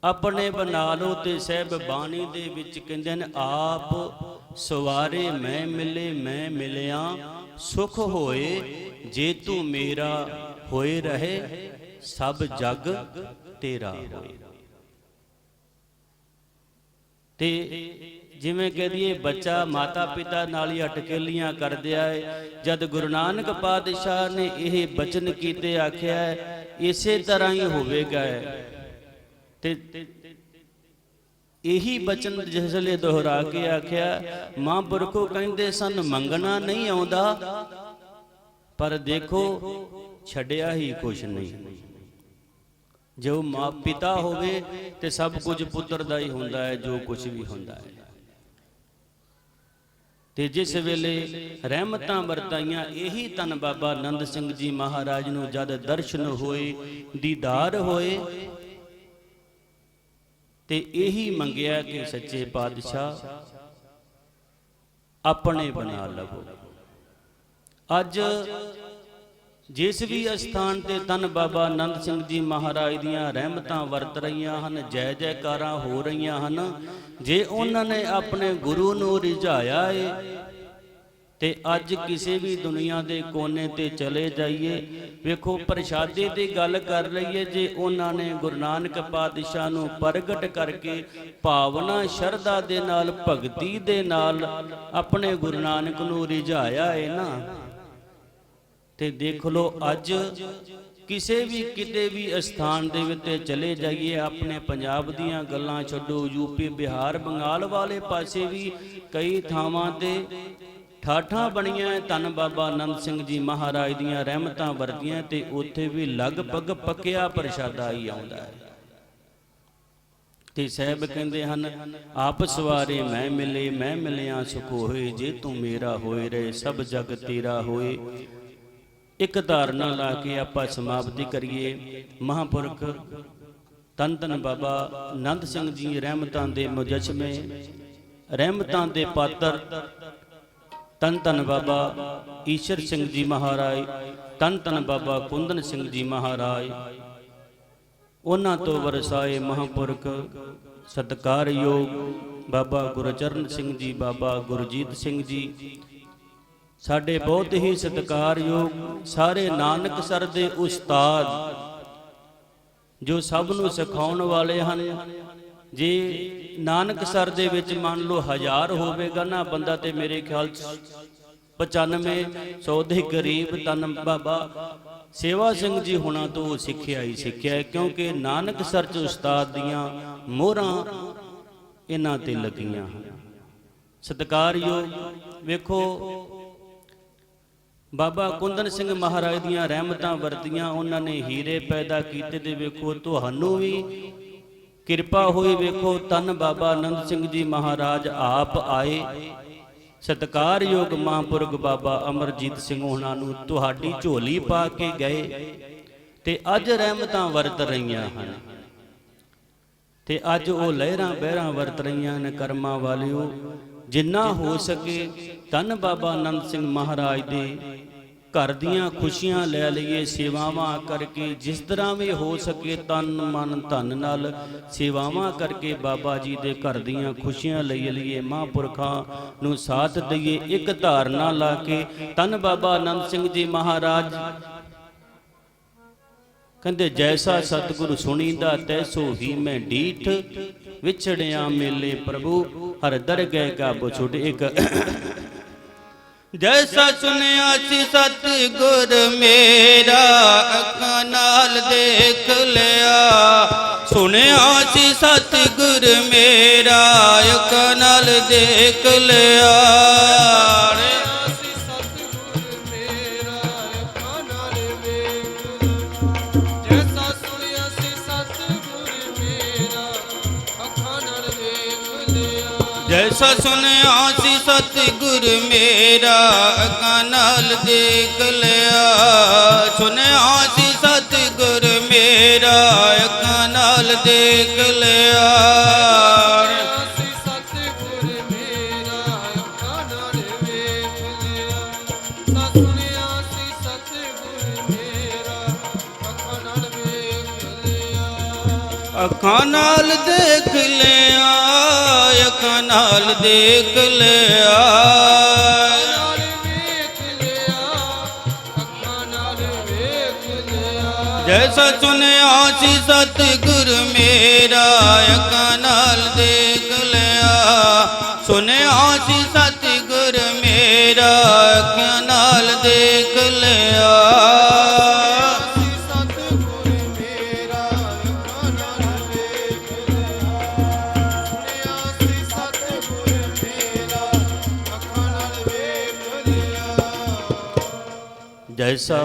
Speaker 1: ਆਪਣੇ ਬਣਾ ਲਓ। ਤੇ ਸਾਹਿਬ ਬਾਣੀ ਦੇ ਵਿੱਚ ਕਹਿੰਦੇ ਨੇ ਆਪ ਸਵਾਰੇ ਮੈਂ ਮਿਲੇ ਮੈਂ ਮਿਲਿਆ, ਸੁਖ ਹੋਏ ਜੇ ਤੂੰ ਮੇਰਾ, ਹੋਏ ਰਹੇ ਸਭ ਜਗ ਤੇਰਾ ਹੋਏ। ਤੇ ਜਿਵੇਂ ਕਹਿ ਦਈਏ ਬੱਚਾ ਮਾਤਾ ਪਿਤਾ ਨਾਲ ਹੀ ਅਟਕੇਲੀਆਂ ਕਰਦਿਆ ਹੈ, ਜਦ ਗੁਰੂ ਨਾਨਕ ਪਾਤਸ਼ਾਹ ਨੇ ਇਹ ਬਚਨ ਕੀਤੇ, ਆਖਿਆ ਇਸੇ ਤਰ੍ਹਾਂ ਹੀ ਹੋਵੇਗਾ। ਤੇ ਇਹੀ ਬਚਨ ਜਿਸ ਵੇਲੇ ਦੁਹਰਾ ਕੇ ਆਖਿਆ, ਮਹਾਂਪੁਰਖੋ ਕਹਿੰਦੇ ਸਨ ਮੰਗਣਾ ਨਹੀਂ ਆਉਂਦਾ, ਪਰ ਦੇਖੋ ਛੱਡਿਆ ਹੀ ਕੁਛ ਨਹੀਂ। ਜੋ ਮਾਂ ਪਿਤਾ ਹੋਵੇ ਤੇ ਸਭ ਕੁਝ ਪੁੱਤਰ ਦਾ ਹੀ ਹੁੰਦਾ ਹੈ, ਜੋ ਕੁਝ ਵੀ ਹੁੰਦਾ ਹੈ। ਤੇ ਜਿਸ ਵੇਲੇ ਰਹਿਮਤਾਂ ਵਰਤਾਈਆਂ, ਇਹੀ ਧੰਨ ਬਾਬਾ ਆਨੰਦ ਸਿੰਘ ਜੀ ਮਹਾਰਾਜ ਨੂੰ ਜਦ ਦਰਸ਼ਨ ਹੋਏ, ਦੀਦਾਰ ਹੋਏ, ਤੇ ਇਹੀ ਮੰਗਿਆ ਕਿ ਸੱਚੇ ਪਾਤਸ਼ਾਹ ਆਪਣੇ ਬਣਾ ਲਵੋ। ਅੱਜ ਜਿਸ ਵੀ ਅਸਥਾਨ ਤੇ ਧੰਨ ਬਾਬਾ ਆਨੰਦ ਸਿੰਘ ਜੀ ਮਹਾਰਾਜ ਦੀਆਂ ਰਹਿਮਤਾਂ ਵਰਤ ਰਹੀਆਂ ਹਨ, ਜੈ ਜੈਕਾਰਾਂ ਹੋ ਰਹੀਆਂ ਹਨ, ਜੇ ਉਹਨਾਂ ਨੇ ਆਪਣੇ ਗੁਰੂ ਨੂੰ ਰਿਝਾਇਆ ਏ, ਤੇ ਅੱਜ ਕਿਸੇ ਵੀ ਦੁਨੀਆ ਦੇ ਕੋਨੇ ਤੇ ਚਲੇ ਜਾਈਏ, ਵੇਖੋ ਪ੍ਰਸ਼ਾਦੇ ਦੀ ਗੱਲ ਕਰ ਲਈਏ, ਜੇ ਉਹਨਾਂ ਨੇ ਗੁਰੂ ਨਾਨਕ ਪਾਤਸ਼ਾਹ ਨੂੰ ਪ੍ਰਗਟ ਕਰਕੇ ਭਾਵਨਾ ਸ਼ਰਧਾ ਦੇ ਨਾਲ, ਭਗਤੀ ਦੇ ਨਾਲ ਆਪਣੇ ਗੁਰੂ ਨਾਨਕ ਨੂੰ ਰਿਝਾਇਆ ਏ ਨਾ, ਤੇ ਦੇਖ ਲਓ ਅੱਜ ਕਿਸੇ ਵੀ ਕਿਤੇ ਵੀ ਅਸਥਾਨ ਦੇ ਵਿੱਚ ਚਲੇ ਜਾਈਏ, ਆਪਣੇ ਪੰਜਾਬ ਦੀਆਂ ਗੱਲਾਂ ਛੱਡੋ, ਯੂਪੀ ਬਿਹਾਰ ਬੰਗਾਲ ਵਾਲੇ ਪਾਸੇ ਵੀ ਕਈ ਥਾਵਾਂ ਤੇ ਠਾਠਾਂ ਬਣੀਆਂ ਧੰਨ ਬਾਬਾ ਆਨੰਦ ਸਿੰਘ ਜੀ ਮਹਾਰਾਜ ਦੀਆਂ ਰਹਿਮਤਾਂ ਵਰਤੀਆਂ, ਤੇ ਉੱਥੇ ਵੀ ਲਗਭਗ ਪੱਕਿਆ ਪ੍ਰਸ਼ਾਦਾ ਹੀ ਆਉਂਦਾ ਹੈ। ਤੇ ਸਾਹਿਬ ਕਹਿੰਦੇ ਹਨ ਆਪ ਸਵਾਰੇ ਮੈਂ ਮਿਲੇ ਮੈਂ ਮਿਲਿਆ, ਸੁਖ ਹੋਏ ਜੇ ਤੂੰ ਮੇਰਾ, ਹੋਏ ਰਹੇ ਸਭ ਜਗ ਤੇਰਾ ਹੋਏ। ਇੱਕ ਧਾਰਨਾ ਲਾ ਕੇ ਆਪਾਂ ਸਮਾਪਤੀ ਕਰੀਏ। ਮਹਾਂਪੁਰਖ ਧੰਨ ਧੰਨ ਬਾਬਾ ਆਨੰਦ ਸਿੰਘ ਜੀ ਰਹਿਮਤਾਂ ਦੇ ਮੁਜੱਸਮੇ, ਰਹਿਮਤਾਂ ਦੇ ਪਾਤਰ ਧੰਨ ਧੰਨ ਬਾਬਾ ਈਸ਼ਰ ਸਿੰਘ ਜੀ ਮਹਾਰਾਜ, ਧੰਨ ਧੰਨ ਬਾਬਾ ਕੁੰਦਨ ਸਿੰਘ ਜੀ ਮਹਾਰਾਜ, ਉਹਨਾਂ ਤੋਂ ਵਰਸਾਏ ਮਹਾਂਪੁਰਖ ਸਤਿਕਾਰਯੋਗ ਬਾਬਾ ਗੁਰਚਰਨ ਸਿੰਘ ਜੀ, ਬਾਬਾ ਗੁਰਜੀਤ ਸਿੰਘ ਜੀ, ਸਾਡੇ ਬਹੁਤ ਹੀ ਸਤਿਕਾਰਯੋਗ ਸਾਰੇ ਨਾਨਕਸਰ ਦੇ ਉਸਤਾਦ, ਜੋ ਸਭ ਨੂੰ ਸਿਖਾਉਣ ਵਾਲੇ ਹਨ। ਜੇ ਨਾਨਕਸਰ ਦੇ ਵਿੱਚ ਮੰਨ ਲਓ 1000 ਹੋਵੇਗਾ ਨਾ ਬੰਦਾ, ਤੇ ਮੇਰੇ ਖਿਆਲ 9500 ਦੇ ਕਰੀਬ ਧੰਨ ਬਾਬਾ ਸੇਵਾ ਸਿੰਘ ਜੀ ਹੁਣਾਂ ਤੋਂ ਸਿੱਖਿਆ ਹੀ ਸਿੱਖਿਆ, ਕਿਉਂਕਿ ਨਾਨਕਸਰ ਚ ਉਸਤਾਦ ਦੀਆਂ ਮੋਹਰਾਂ ਇਹਨਾਂ ਤੇ ਲੱਗੀਆਂ ਹਨ। ਸਤਿਕਾਰਯੋਗ ਵੇਖੋ ਬਾਬਾ ਕੁੰਦਨ ਸਿੰਘ ਮਹਾਰਾਜ ਦੀਆਂ ਰਹਿਮਤਾਂ ਵਰਤੀਆਂ, ਉਹਨਾਂ ਨੇ ਹੀਰੇ ਪੈਦਾ ਕੀਤੇ, ਤੇ ਵੇਖੋ ਤੁਹਾਨੂੰ ਵੀ ਕਿਰਪਾ ਹੋਈ। ਵੇਖੋ ਧੰਨ ਬਾਬਾ ਆਨੰਦ ਸਿੰਘ ਜੀ ਮਹਾਰਾਜ ਆਪ ਆਏ, ਸਤਿਕਾਰਯੋਗ ਮਹਾਂਪੁਰਖ ਬਾਬਾ ਅਮਰਜੀਤ ਸਿੰਘ ਉਹਨਾਂ ਨੂੰ ਤੁਹਾਡੀ ਝੋਲੀ ਪਾ ਕੇ ਗਏ, ਤੇ ਅੱਜ ਰਹਿਮਤਾਂ ਵਰਤ ਰਹੀਆਂ ਹਨ। ਤੇ ਅੱਜ ਉਹ ਲਹਿਰਾਂ ਬਹਿਰਾਂ ਵਰਤ ਰਹੀਆਂ ਨੇ। ਕਰਮਾਂ ਵਾਲਿਓ, ਜਿੰਨਾ ਹੋ ਸਕੇ ਧੰਨ ਬਾਬਾ ਆਨੰਦ ਸਿੰਘ ਮਹਾਰਾਜ ਦੇ ਘਰ ਦੀਆਂ ਖੁਸ਼ੀਆਂ ਲੈ ਲਈਏ, ਸੇਵਾਵਾਂ ਕਰਕੇ, ਜਿਸ ਤਰ੍ਹਾਂ ਵੀ ਹੋ ਸਕੇ ਤਨ ਮਨ ਧਨ ਨਾਲ ਸੇਵਾਵਾਂ ਕਰਕੇ ਬਾਬਾ ਜੀ ਦੇ ਘਰ ਦੀਆਂ ਖੁਸ਼ੀਆਂ ਲਈ ਲਈਏ, ਮਹਾਂਪੁਰਖਾਂ ਨੂੰ ਸਾਥ ਦਈਏ। ਇੱਕ ਧਾਰਨਾ ਲਾ ਕੇ ਧੰਨ ਬਾਬਾ ਆਨੰਦ ਸਿੰਘ ਜੀ ਮਹਾਰਾਜ ਕਹਿੰਦੇ ਜੈਸਾ ਸਤਿਗੁਰੂ ਸੁਣੀਂਦਾ ਤੈਸੋ ਹੀ ਮੈਂ ਡੀਠ, ਵਿਛੜਿਆ ਮੇਲੇ ਪ੍ਰਭੂ ਹਰ ਦਰਗਹਿ ਕਾ ਬੁਛੁੜ। ਇੱਕ ਜੈਸਾ ਸੁਨਿਆ ਸੀ ਸਤਿਗੁਰ ਮੇਰਾ, ਅੱਖਾਂ ਨਾਲ ਦੇਖ ਲਿਆ। ਸੁਨਿਆ ਸੀ ਸਤਿਗੁਰ ਮੇਰਾ, ਅੱਖਾਂ ਨਾਲ ਦੇਖ ਲਿਆ। ਜੈਸਾ ਸੁਨਿਆ ਸੀ ਸਤਿਗੁਰ ਮੇਰਾ, ਅੱਖਾਂ ਨਾਲ ਦੇਖ ਲਿਆ। ਸੁਨਿਆ ਸੀ ਸਤਿਗੁਰ ਮੇਰਾ, ਅੱਖਾਂ ਨਾਲ ਦੇਖ ਲਿਆ, ਅੱਖਾਂ ਨਾਲ ਦੇਖ ਲਿਆ।
Speaker 2: ਨਾਲ ਵੇਖ ਲਿਆ, ਅੱਖਾਂ ਨਾਲ ਵੇਖ ਲਿਆ।
Speaker 1: ਜੈਸਾ ਸੁਨਿਆ ਸੀ ਸਤਿਗੁਰ ਮੇਰਾ, ਅੱਖਾਂ ਨਾਲ ਦੇਖ ਲਿਆ। ਸੁਨਿਆ ਸੀ ਸਤਿਗੁਰ ਮੇਰਾ, ਅੱਖਾਂ ਨਾਲ ਦੇਖ ਲਿਆ।
Speaker 2: ਸਤਿਗੁਰ ਮੇਰਾ, ਅੱਖਾਂ ਨਾਲ ਵੇਖ ਲਿਆ। ਸੁਣਿਆ ਸੀ ਸਤਿਗੁਰ ਮੇਰਾ, ਅੱਖਾਂ ਨਾਲ ਵੇਖ ਲਿਆ।
Speaker 1: ਜੈਸਾ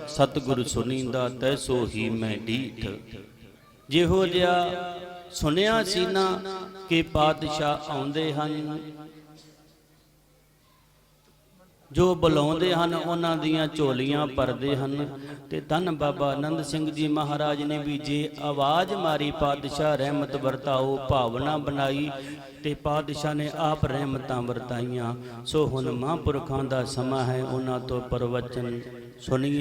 Speaker 1: ਸਤਿਗੁਰ ਸੁਨੀਂਦਾ ਤੈਸੋ ਹੀ ਮੈਂ ਡੀਠ। ਜਿਹੋ ਜਿਹਾ ਸੁਨਿਆ ਸੀ ਨਾ ਕਿ ਪਾਤਸ਼ਾਹ ਆਉਂਦੇ ਹਨ, ਜੋ ਬੁਲਾਉਂਦੇ ਹਨ ਉਹਨਾਂ ਦੀਆਂ ਝੋਲੀਆਂ ਭਰਦੇ ਹਨ। ਤੇ ਧੰਨ ਬਾਬਾ ਆਨੰਦ ਸਿੰਘ ਜੀ ਮਹਾਰਾਜ ਨੇ ਵੀ ਜੇ ਆਵਾਜ਼ ਮਾਰੀ ਪਾਤਸ਼ਾਹ ਰਹਿਮਤ ਵਰਤਾਓ, ਭਾਵਨਾ ਬਣਾਈ ਤੇ ਪਾਤਸ਼ਾਹ ਨੇ ਆਪ ਰਹਿਮਤਾਂ ਵਰਤਾਈਆਂ। ਸੋ ਹੁਣ ਮਹਾਂਪੁਰਖਾਂ ਦਾ ਸਮਾਂ ਹੈ, ਉਹਨਾਂ ਤੋਂ ਪ੍ਰਵਚਨ ਸੁਣੀਏ।